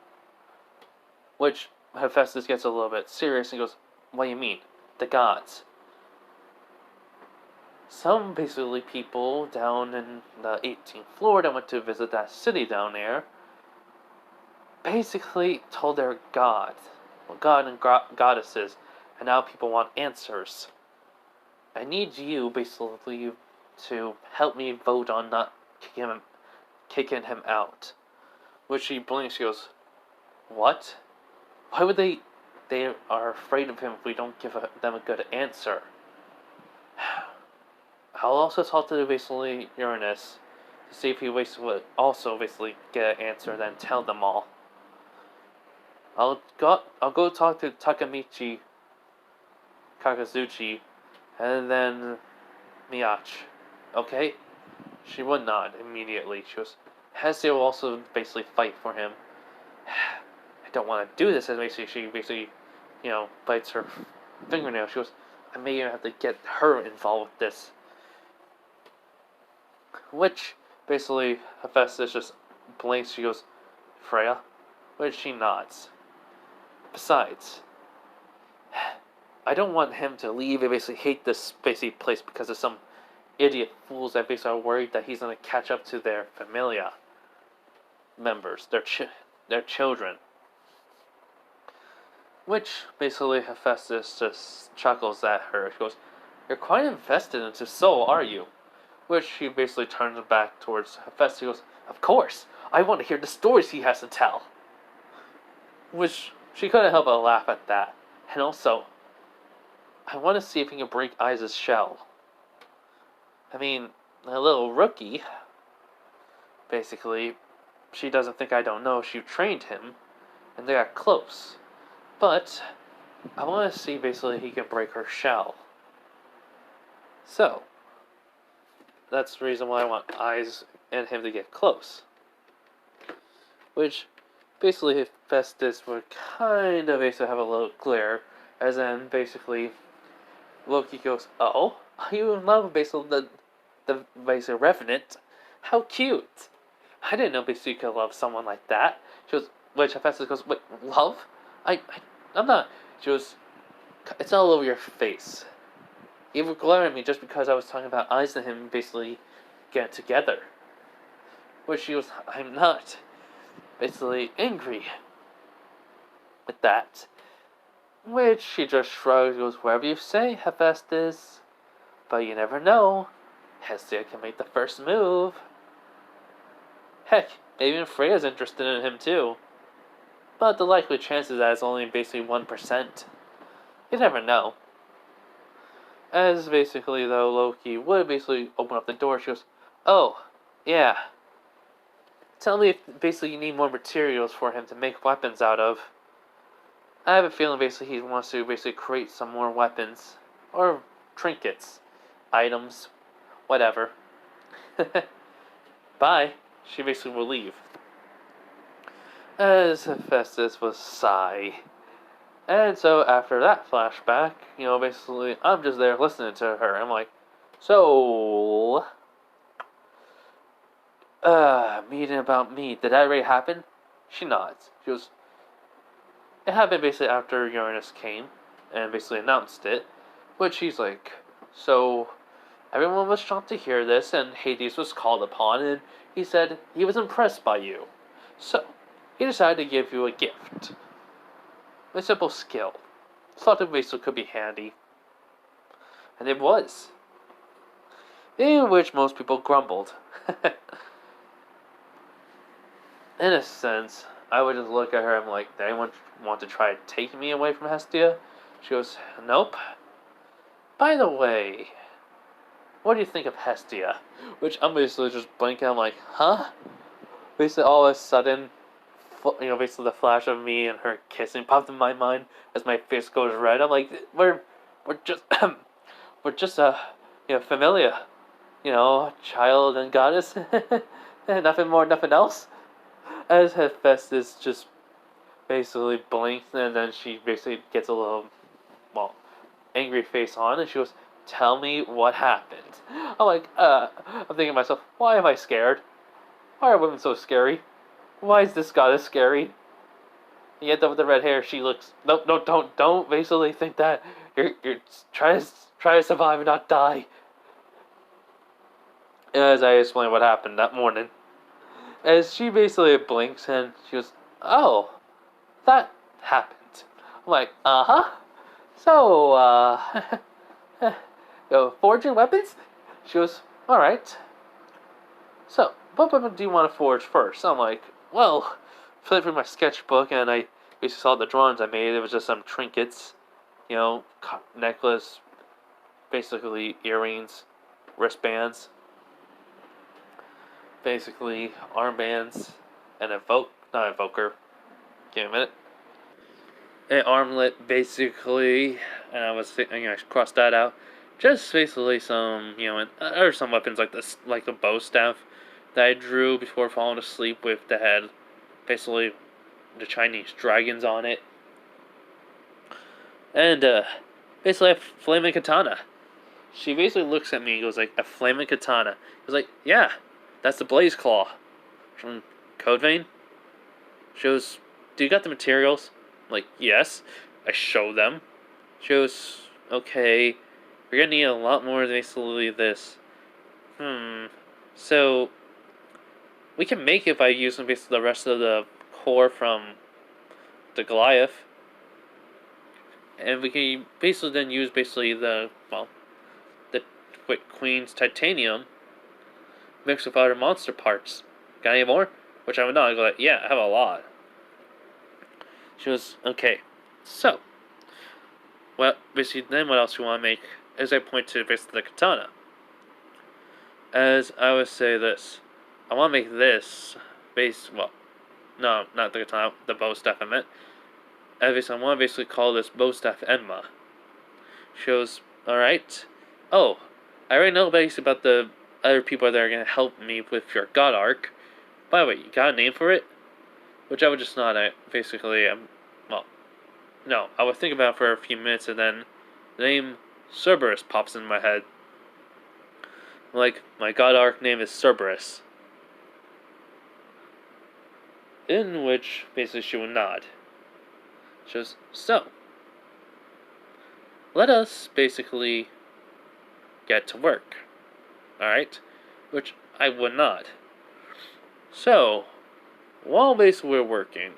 Which Hephaestus gets a little bit serious and goes, "What do you mean? The gods?" Some basically people down in the 18th floor that went to visit that city down there basically told their god and goddesses, and now people want answers. I need you, basically, to help me vote on not kicking him out. Which she blinks, she goes, what? Why would they? They are afraid of him if we don't give them a good answer. I'll also talk to basically Uranus to see if he would also basically get an answer, then tell them all. I'll go talk to Kakazuchi, and then Miyach. Okay? She would nod immediately. She goes, Hestia will also basically fight for him. I don't want to do this, and basically she bites her fingernail. She goes, I may even have to get her involved with this. Which, basically, Hephaestus just blinks. She goes, Freya? Which she nods. Besides, I don't want him to leave and basically hate this basically place because of some idiot fools that basically are worried that he's going to catch up to their familia members, their children. Which, basically, Hephaestus just chuckles at her. She goes, you're quite invested into Soul, are you? Which she basically turns back towards Hephaestus. She goes, of course, I want to hear the stories he has to tell. Which she couldn't help but laugh at that. And also, I want to see if he can break Aiza's shell. I mean, a little rookie. Basically, she doesn't think I don't know. She trained him, and they got close. But I want to see basically he can break her shell. So, that's the reason why I want Aiz and him to get close. Which, basically, Hephaestus would kind of basically have a little glare, as then basically Loki goes, oh, are you in love with basically the basically Revenant? How cute! I didn't know basically you could love someone like that. She goes, which Hephaestus goes, wait, love? I'm not. She goes, it's all over your face. You were glaring at me just because I was talking about Aiz and him basically getting together. Which she goes, I'm not. Basically angry with that. Which she just shrugs, goes, wherever you say, Hephaestus. But you never know. Hestia can make the first move. Heck, maybe even Freya's interested in him too. But the likely chances that it's only basically 1%. You never know. As basically though Loki would basically open up the door, she goes, oh, yeah. Tell me if basically you need more materials for him to make weapons out of. I have a feeling basically he wants to basically create some more weapons. Or trinkets. Items. Whatever. Bye. She basically will leave. As Hephaestus was sigh. And so after that flashback, basically I'm just there listening to her. I'm like, so meeting about me, did that already happen? She nods. She goes, it happened basically after Uranus came and basically announced it. Which she's like, so everyone was shocked to hear this, and Hades was called upon, and he said he was impressed by you. So he decided to give you a gift. A simple skill. Thought it basically could be handy. And it was. In which most people grumbled. In a sense, I would just look at her and I'm like, did anyone want to try taking me away from Hestia? She goes, nope. By the way, what do you think of Hestia? Which I'm basically just blinking, I'm like, huh? Basically all of a sudden, basically the flash of me and her kissing popped in my mind as my face goes red. I'm like, we're just, we're just familia, child and goddess, nothing more, nothing else. As Hephaestus just basically blinks, and then she basically gets a little, angry face on, and she goes, tell me what happened. I'm like, I'm thinking to myself, why am I scared? Why are women so scary? Why is this goddess scary? And yet, with the red hair, she looks. No, don't basically think that you're try to survive and not die. As I explain what happened that morning, as she basically blinks and she goes, "Oh, that happened." I'm like, So, forging weapons? She goes, alright, so, what weapon do you want to forge first? I'm like, well, flip through my sketchbook and I basically saw the drawings I made. It was just some trinkets, necklace, basically earrings, wristbands, basically armbands, and not evoker. Give me a minute. An armlet, basically, and I was thinking I crossed that out. Just basically some, or some weapons like this, like the bow staff that I drew before falling asleep with that had basically the Chinese dragons on it, and basically a flaming katana. She basically looks at me and goes like, "A flaming katana." I was like, "Yeah, that's the Blaze Claw from Code Vein." She goes, "Do you got the materials?" I'm like, "Yes." I show them. She goes, "Okay, we're gonna need a lot more than basically this." So we can make it by using basically the rest of the core from the Goliath, and we can basically then use basically the Queen's titanium mixed with other monster parts. Got any more? Which I would not. I go like, yeah, I have a lot. She goes, okay. So, well, basically, then what else you want to make? As I point to basically the katana. As I would say this, I want to make this no, not the katana, the bow staff I meant. I want to basically call this bow staff Enma. She goes, alright. Oh, I already know basically about the other people that are going to help me with your God Arc. By the way, you got a name for it? Which I would just nod at. Basically, no, I would think about it for a few minutes and then the name Cerberus pops in my head. Like, my God Arc name is Cerberus. In which, basically, she would nod. She goes, so, let us basically get to work. Alright? Which I would not. So, while basically we're working,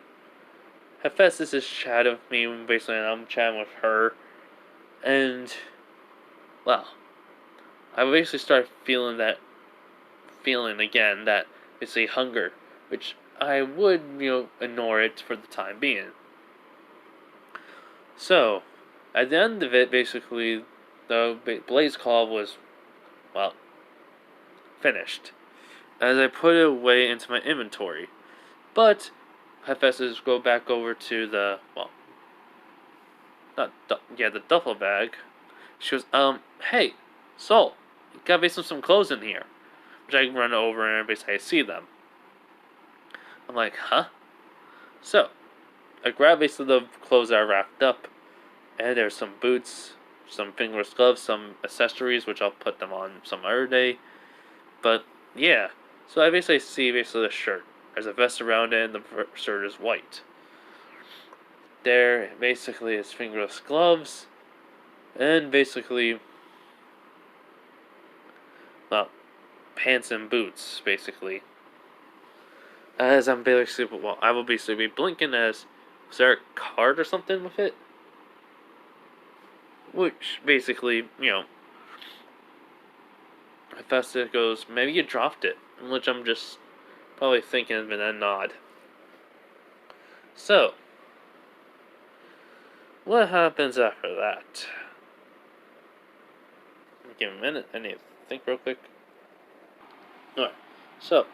Hephaestus is chatting with me, basically, and I'm chatting with her, and, well, I basically start feeling again, that basically hunger, which I would, ignore it for the time being. So, at the end of it, basically, the Blaze Call was, well, finished, as I put it away into my inventory. But Hephaestus go back over to the the duffel bag. She goes, hey, Soul, you got basically some clothes in here. Which I run over and basically I see them. I'm like, huh? So, I grab basically the clothes that are wrapped up, and there's some boots, some fingerless gloves, some accessories, which I'll put them on some other day. But, yeah. So I basically see the shirt. There's a vest around it, and the shirt is white. There basically is fingerless gloves, and basically, pants and boots, basically. As I'm basically, I will basically be blinking as, was there a card or something with it? Which, basically, Hephaestus goes, maybe you dropped it. Which I'm just probably thinking and then nod. So, what happens after that? Give me a minute, I need to think real quick. Alright, so,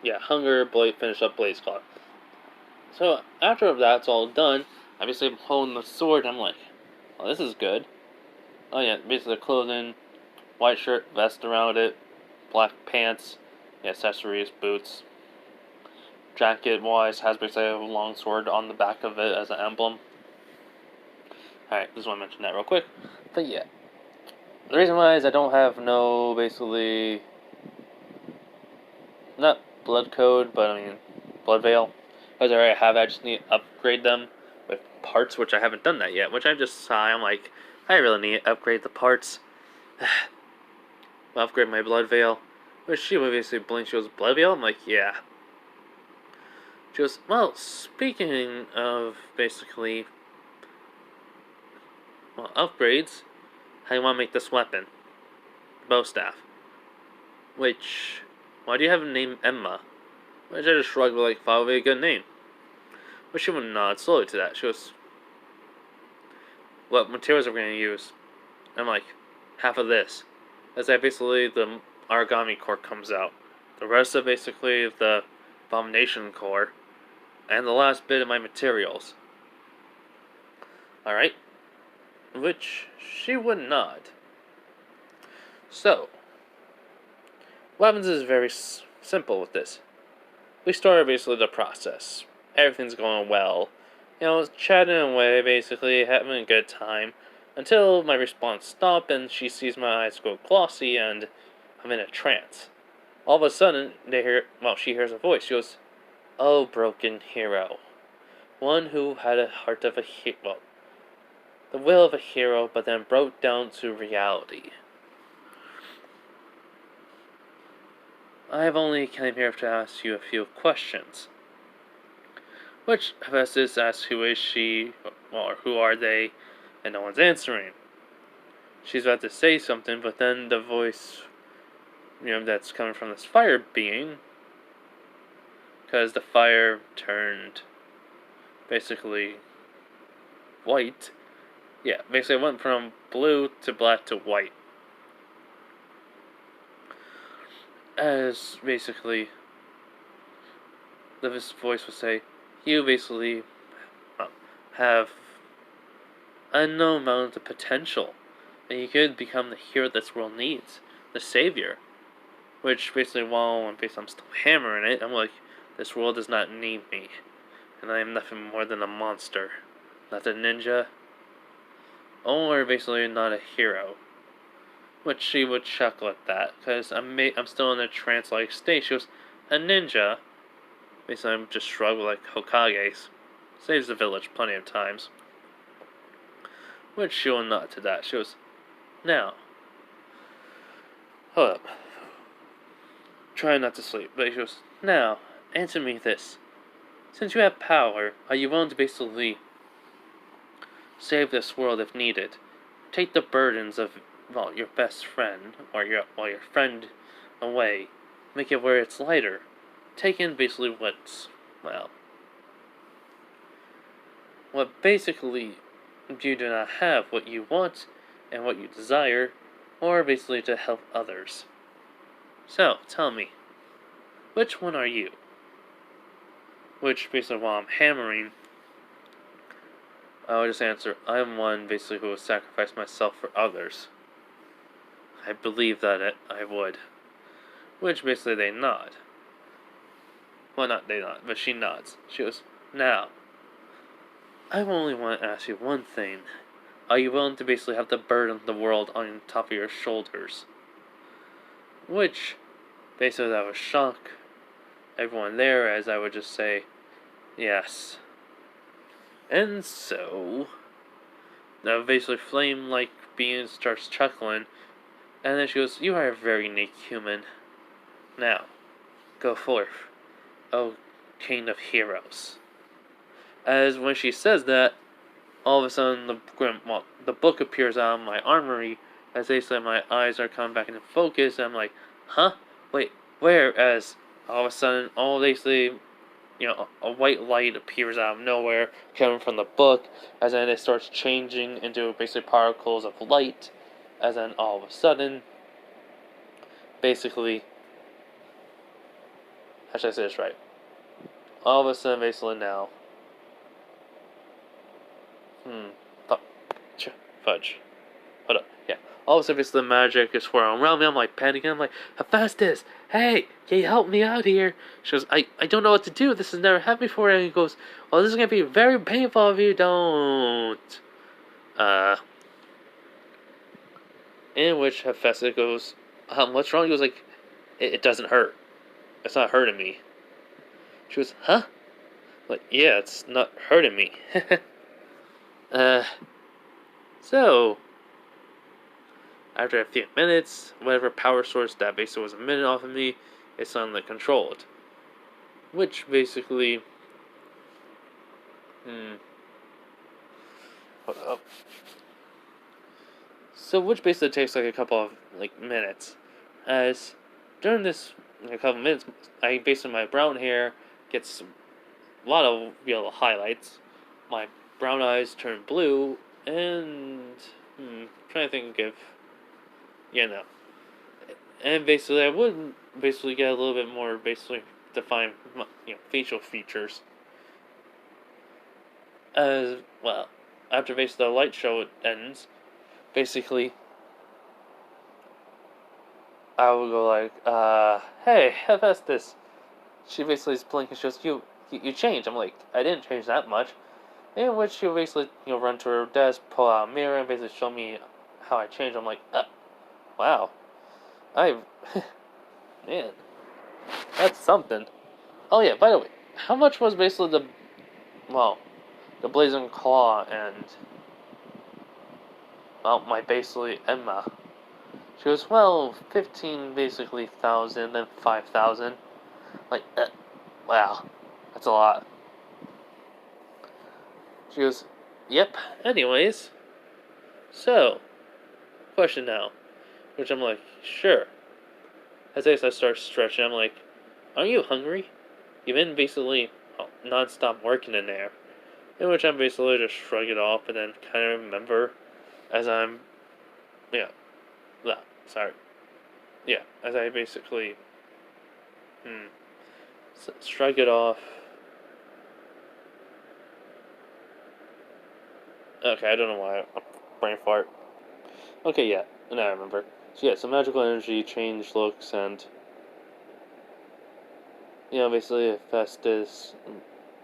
yeah, hunger, finish up Blaze Claw. So, after that's all done, obviously I'm holding the sword, I'm like, oh, this is good. Oh yeah, basically the clothing, white shirt, vest around it, black pants, accessories, boots. Jacket-wise, has basically a long sword on the back of it as an emblem. Alright, just want to mention that real quick. But yeah. The reason why is I don't have basically, not blood code, but I mean, blood veil. Because I already have, I just need to upgrade them with parts, which I haven't done that yet. Which I just saw, I'm like, I really need to upgrade the parts. I'll upgrade my blood veil. Which she would basically blink, she goes, blood veil? I'm like, yeah. She goes, well, speaking of basically, upgrades, how do you want to make this weapon? bow staff. Which, why do you have a name Emma? Which I just shrugged, like, thought would be a good name. But she would nod slowly to that. She goes, what materials are we going to use? I'm like, half of this. As that basically the origami core comes out. The rest of basically the abomination core. And the last bit of my materials. Alright? Which she would nod. So, what happens is very simple with this. We started basically the process. Everything's going well. You know, chatting away, basically, having a good time. Until my response stopped and she sees my eyes go glossy and I'm in a trance. All of a sudden, she hears a voice. She goes, "Oh, broken hero. One who had a heart of a hero. The will of a hero, but then broke down to reality. I've only come here to ask you a few questions." Which Hephaestus asks who is she, or who are they, and no one's answering. She's about to say something, but then the voice, that's coming from this fire being, because the fire turned basically white. Yeah, basically it went from blue to black to white. As basically, this voice would say, you basically have unknown amount of potential, and you could become the hero this world needs, the savior. Which basically, while I'm still hammering it, I'm like, this world does not need me, and I am nothing more than a monster, not a ninja, or basically not a hero. Which she would chuckle at that, because I'm still in a trance-like state. She goes, a ninja. Basically, I'm just shrugged like Hokage's. Saves the village plenty of times. Which she will nod to that. She goes, now, hold up. Trying not to sleep, but she goes, now, answer me this. Since you have power, are you willing to basically save this world if needed? Take the burdens of, your best friend, or your friend away. Make it where it's lighter. Take in basically what basically you do not have, what you want and what you desire, or basically to help others. So, tell me, which one are you? Which, basically, while I'm hammering, I would just answer, I'm one, basically, who will sacrifice myself for others. I believe that I would. Which, basically, they nod. Well, not they nod, but she nods. She goes, now, I only want to ask you one thing. Are you willing to basically have the burden of the world on top of your shoulders? Which, basically, that would shock everyone there, as I would just say, yes. And so, the basically flame-like being starts chuckling, and then she goes, you are a very unique human. Now, go forth, O King of Heroes. As when she says that, all of a sudden the book appears out of my armory, as basically my eyes are coming back into focus, and I'm like, huh? Wait, where? As all of a sudden, basically, a white light appears out of nowhere, coming from the book, as then it starts changing into basically particles of light, as then all of a sudden, basically, how should I say this right? All of a sudden, basically now, fudge. Hold up, yeah. All of a sudden, basically, the magic is swirling around me. I'm like panicking. I'm like, Hephaestus, hey, can you help me out here? She goes, I don't know what to do. This has never happened before. And he goes, well, this is gonna be very painful if you don't. In which Hephaestus goes, what's wrong? He goes like, it doesn't hurt. It's not hurting me. She goes, huh? Like, yeah, it's not hurting me. So, after a few minutes, whatever power source that basically was emitted off of me is suddenly controlled. Which basically, hold up. So, which basically takes like a couple of like minutes. As during this like, a couple of minutes, I basically my brown hair gets a lot of highlights. My brown eyes turn blue, and trying to think if you know. And basically, I would basically get a little bit more basically defined facial features. As well, after basically the light show ends, basically I would go like, hey, that's this. She basically is blinking. She goes, you changed. I'm like, I didn't change that much. In which she'll basically, run to her desk, pull out a mirror, and basically show me how I changed. I'm like, wow, I, man, that's something. Oh yeah, by the way, how much was basically the Blazing Claw and, my basically Emma? She goes, well, 15 basically thousand, then 5,000. Like, wow, that's a lot. She goes, yep. Anyways, so question now, which I'm like, sure. As I start stretching, I'm like, are you hungry? You've been basically non-stop working in there. In which I'm basically just shrug it off and then kind of remember as I'm, yeah, no, sorry, yeah, as I basically, shrug it off. Okay, I don't know why I'm brain fart. Okay, yeah, now I remember. So yeah, so magical energy, change looks, and basically if Festus,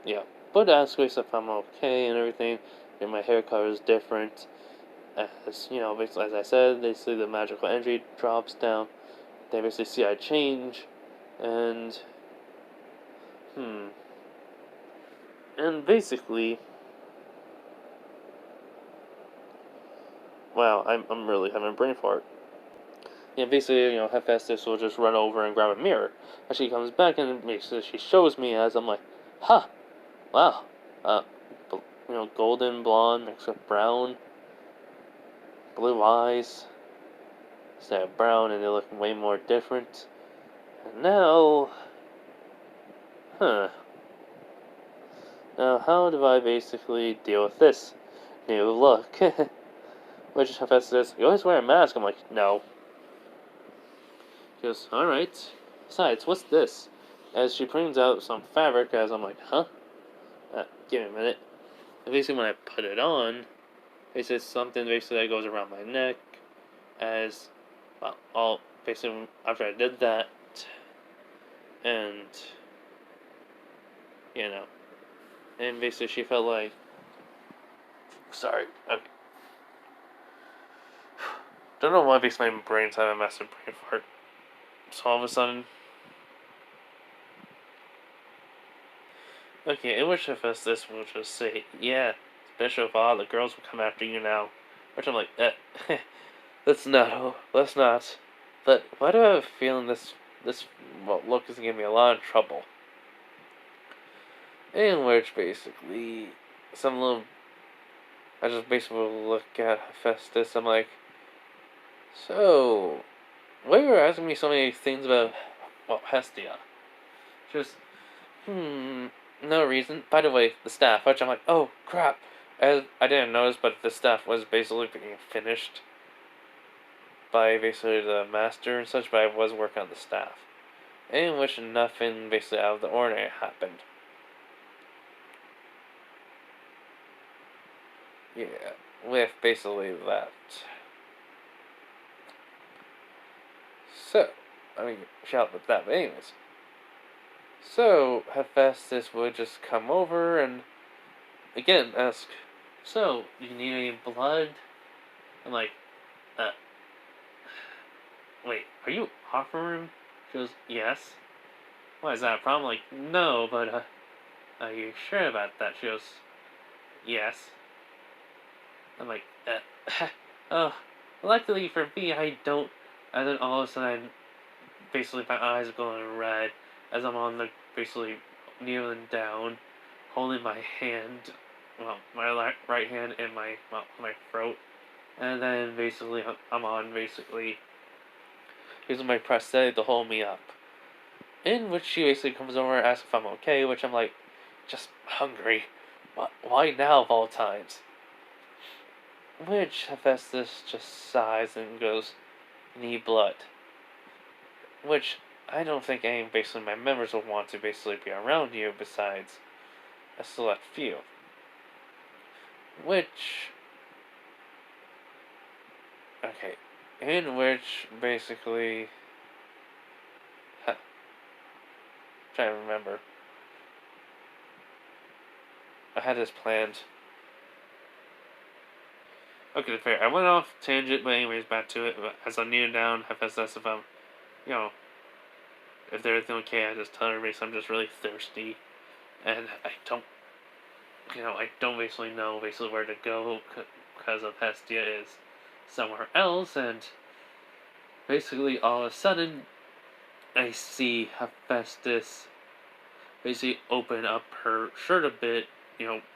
yeah. But ask if I'm okay and everything. And my hair color is different. As basically as I said, they see the magical energy drops down. They basically see I change, and and basically, wow, I'm really having a brain fart. Yeah, basically, Hephaestus will just run over and grab a mirror. And she comes back and basically she shows me as I'm like, huh, wow, uh, golden blonde mixed with brown, blue eyes, instead of brown, and they look way more different. And now, huh, now how do I basically deal with this new look? Which Hephaestus, you always wear a mask. I'm like, no. She goes, alright. Besides, what's this? As she brings out some fabric, as I'm like, huh? Give me a minute. And basically, when I put it on, it's just something basically that goes around my neck. As, well, all basically after I did that, and and basically she felt like, sorry, okay. Don't know why basically my brain's having a massive brain fart. So all of a sudden, okay, in which if this will just say, yeah, Bishop, the girls will come after you now. Which I'm like, let's not, let's not. But why do I have a feeling this look is giving me a lot of trouble? In which basically, some little, I just basically look at Hephaestus. I'm like, so, why you were asking me so many things about Hestia? Just, no reason. By the way, the staff, which I'm like, oh crap. As I didn't notice, but the staff was basically being finished by basically the master and such, but I was working on the staff. In which nothing basically out of the ordinary happened. Yeah, with basically that. So, I mean, shout with that, but anyways. So, Hephaestus would just come over and, again, ask, so, do you need any blood? I'm like, wait, are you offering him? She goes, yes. Why, is that a problem? I'm like, no, but, are you sure about that? She goes, yes. I'm like, oh, luckily for me, I don't. And then all of a sudden, basically my eyes are going red as I'm on the, basically kneeling down, holding my hand, well, my right hand in my throat. And then basically, I'm on basically using my prosthetic to hold me up. In which she basically comes over and asks if I'm okay, which I'm like, just hungry. Why now of all times? Which Hephaestus just sighs and goes, need blood. Which I don't think any basically my members would want to basically be around you besides a select few. Which, okay, in which basically, trying to remember. I had this planned. Okay, fair. I went off tangent, but anyways, back to it. As I'm kneeling down, Hephaestus, if I'm, you know, if they're everything okay, I just tell everybody I'm just really thirsty, and I don't, I don't basically know basically where to go because of Hestia is somewhere else, and basically all of a sudden I see Hephaestus basically open up her shirt a bit,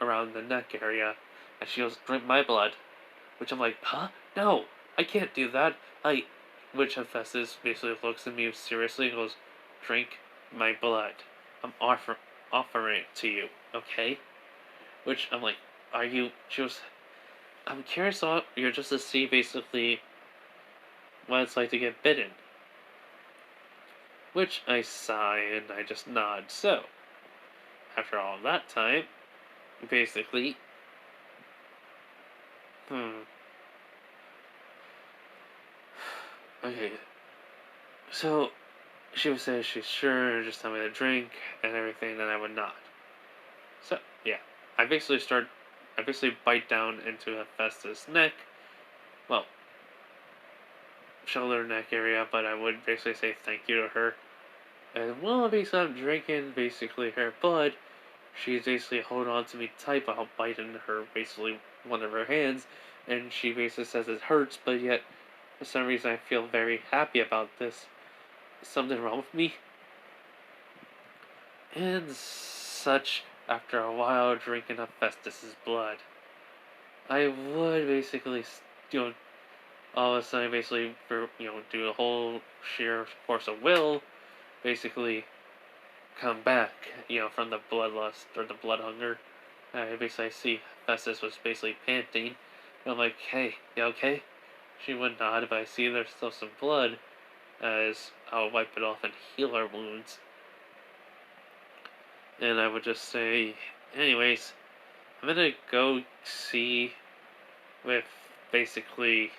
around the neck area, and she goes, "Drink my blood," which I'm like, "Huh? No, I can't do that. Which Hephaestus basically looks at me seriously and goes, "Drink my blood. I'm offering it to you, okay?" Which I'm like, "Are you?" She goes, "I'm curious about you're just to see basically what it's like to get bitten." Which I sigh and I just nod. So, after all that time, basically, okay, so she would say she's sure, just tell me to drink and everything, and I would nod. So, yeah, I basically bite down into Hephaestus' neck, well, shoulder neck area, but I would basically say thank you to her. And while basically I'm drinking basically her blood, she's basically holding on to me tight while biting her basically one of her hands, and she basically says it hurts, but yet for some reason I feel very happy about this. Is something wrong with me? And such, after a while drinking Hephaestus' blood, I would basically, all of a sudden basically, do a whole sheer force of will, basically come back, from the bloodlust or the blood hunger. I see Festus was basically panting. And I'm like, "Hey, you okay?" She would nod, but I see there's still some blood, as I'll wipe it off and heal her wounds. And I would just say, anyways, I'm gonna go see with basically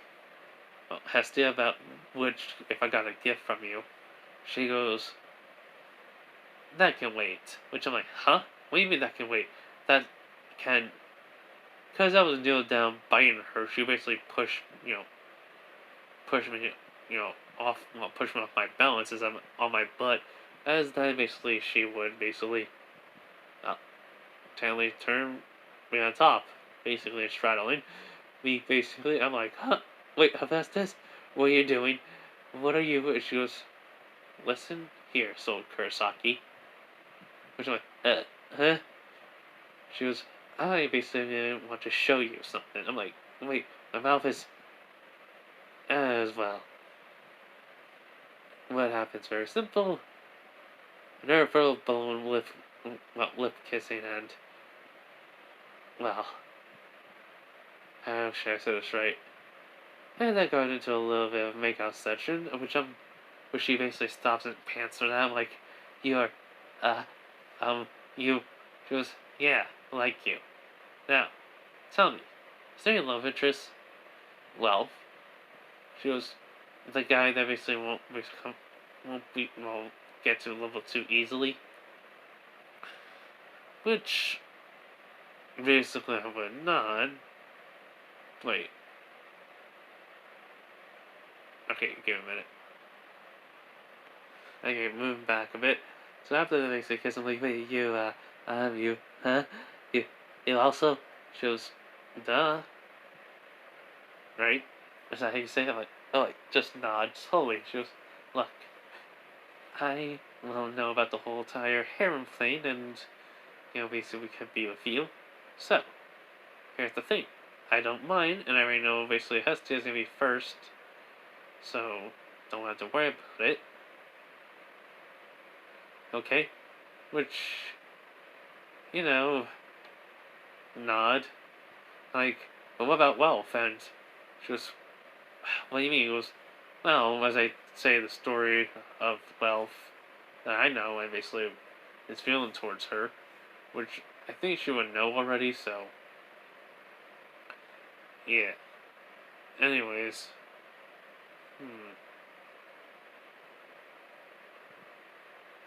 Hestia about which, if I got a gift from you. She goes, "That can wait." Which I'm like, "Huh? What do you mean that can wait?" That can, because I was kneeling down biting her. She basically pushed me, pushed me off my balance as I'm on my butt. As then basically she would basically, uh, totally turn me on top, basically straddling me. Basically, I'm like, "Huh? Wait, Hephaestus, what are you doing? What are you?" She goes, "Listen here, Soul Kurosaki." Which I'm like, huh? She goes, "I basically want to show you something." I'm like, "Wait, my mouth is as well." What happens? Very simple. Nerve bone lip kissing, and well, how should I say this right? And that got into a little bit of makeout session, which she basically stops and pants her down like, "You are, uh, you." She goes, "Yeah, like you. Now, tell me, is there any love interest?" "Well," she goes, "the guy that basically won't get to level 2 easily." Which basically I would not. Wait. Okay, give me a minute. Okay, moving back a bit. So after the basically kiss, I'm like, "Wait, you, huh? You, you also?" She goes, "Duh, right?" Is that how you say it? I'm like, "Oh, like, just nod slowly." She goes, "Look, I don't know about the whole entire harem thing, and, basically we could be with you. So, here's the thing. I don't mind, and I already know basically Hestia is gonna be first, so don't have to worry about it. Okay? Which, you know, nod. Like, but what about wealth? And she was, what do you mean? It was, well, as I say, the story of wealth that I know, and basically his feeling towards her, which I think she would know already, so, yeah. Anyways,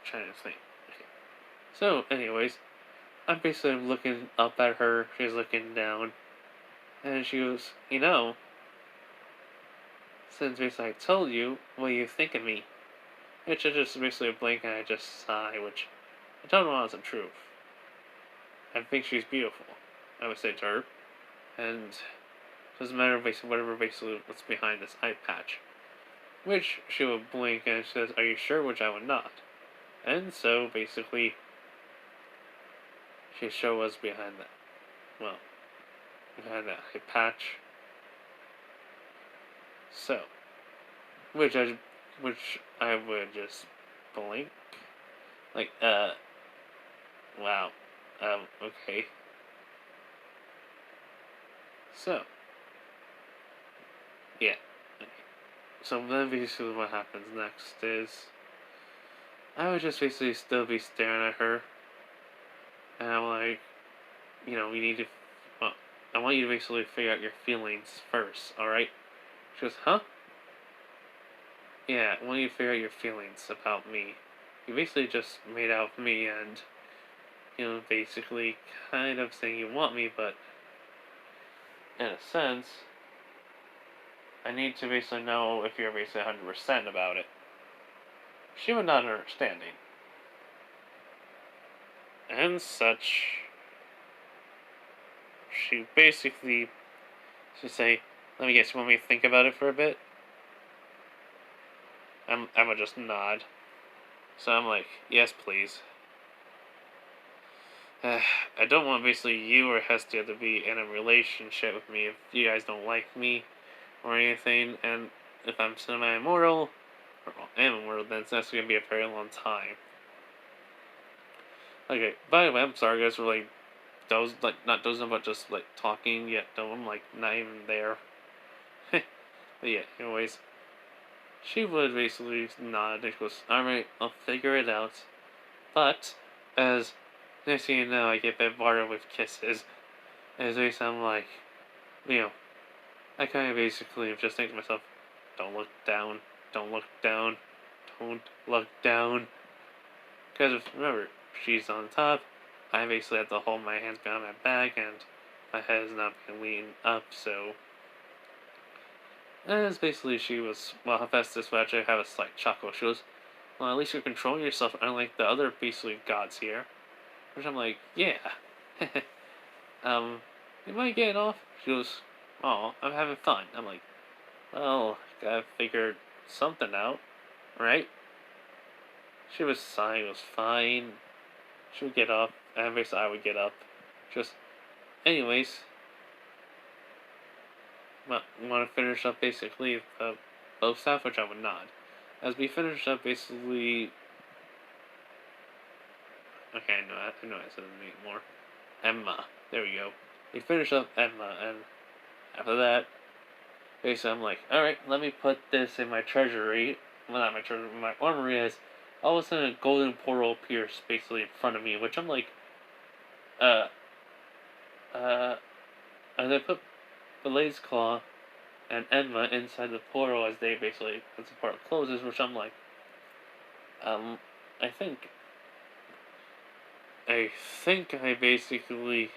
trying to think. Okay. So, anyways, I'm basically looking up at her, she's looking down, and she goes, since basically I told you, what do you think of me? Which I just basically blink and I just sigh, which I don't know is the truth. I think she's beautiful, I would say to her, and it doesn't matter basically whatever basically what's behind this eye patch. Which she would blink and she says, "Are you sure?" Which I would not. And so basically, she showed us behind that. Well, behind that eye patch. So, which I would just blink, like wow, okay. So, yeah. So then basically what happens next is I would just basically still be staring at her, and I'm like, you need to, well, I want you to basically figure out your feelings first, alright? She goes, huh? Yeah, I want you to figure out your feelings about me. You basically just made out with me and, basically kind of saying you want me, but in a sense, I need to basically know if you're basically 100% about it. She would not understanding. And such, she basically should say, let me guess, you want me to think about it for a bit? I'm gonna just nod. So I'm like, yes, please. I don't want basically you or Hestia to be in a relationship with me if you guys don't like me or anything, and if I'm semi-immortal, or am immortal, then that's gonna be a very long time. Okay, by the way, I'm sorry guys for like not dozing but just like talking yet no I'm like not even there. But yeah, anyways. She would basically nod and goes, alright, I'll figure it out. But as next thing you know I get bombarded with kisses. As they sound like you know, I kinda basically just think to myself, don't look down, don't look down, don't look down. Because remember, she's on top. I basically have to hold my hands behind my back and my head is not being leaned up, so as basically she was, well, Hephaestus would actually have a slight chuckle. She goes, well, at least you're controlling yourself, unlike the other basically gods here. Which I'm like, yeah. You might get off? She goes, oh, I'm having fun. I'm like, well, gotta figure something out, right? She was sighing, it was fine. She would get up, and basically I would get up. Just, anyways, want to finish up basically both stuff, which I would not. As we finish up basically, okay, I know I said the name more. Emma, there we go. We finish up Emma, and after that, basically I'm like, alright, let me put this in my treasury. Well, not my treasury, my armory. As all of a sudden a golden portal appears basically in front of me, which I'm like, uh, as I put Blaze Claw and Enma inside the portal as they basically, as the portal closes, which I'm like, um, I think, I basically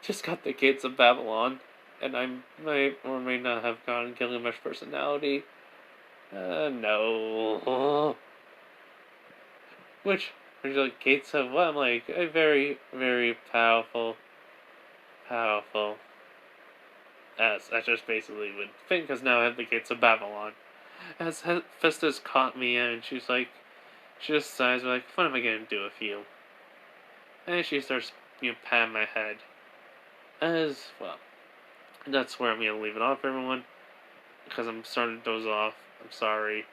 just got the gates of Babylon, and I may or may not have gotten Gilgamesh personality. No. Which, like, gates of what? I'm like, a very, very powerful, as I just basically would think, because now I have the gates of Babylon. As Festus caught me, and she's like, she just sighs, like, what am I gonna do with you? And she starts, patting my head. as well. That's where I'm going to leave it off, everyone, because I'm starting to doze off. I'm sorry.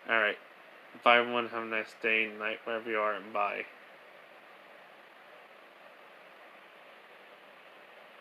Alright. Bye, everyone. Have a nice day, night, wherever you are, and bye.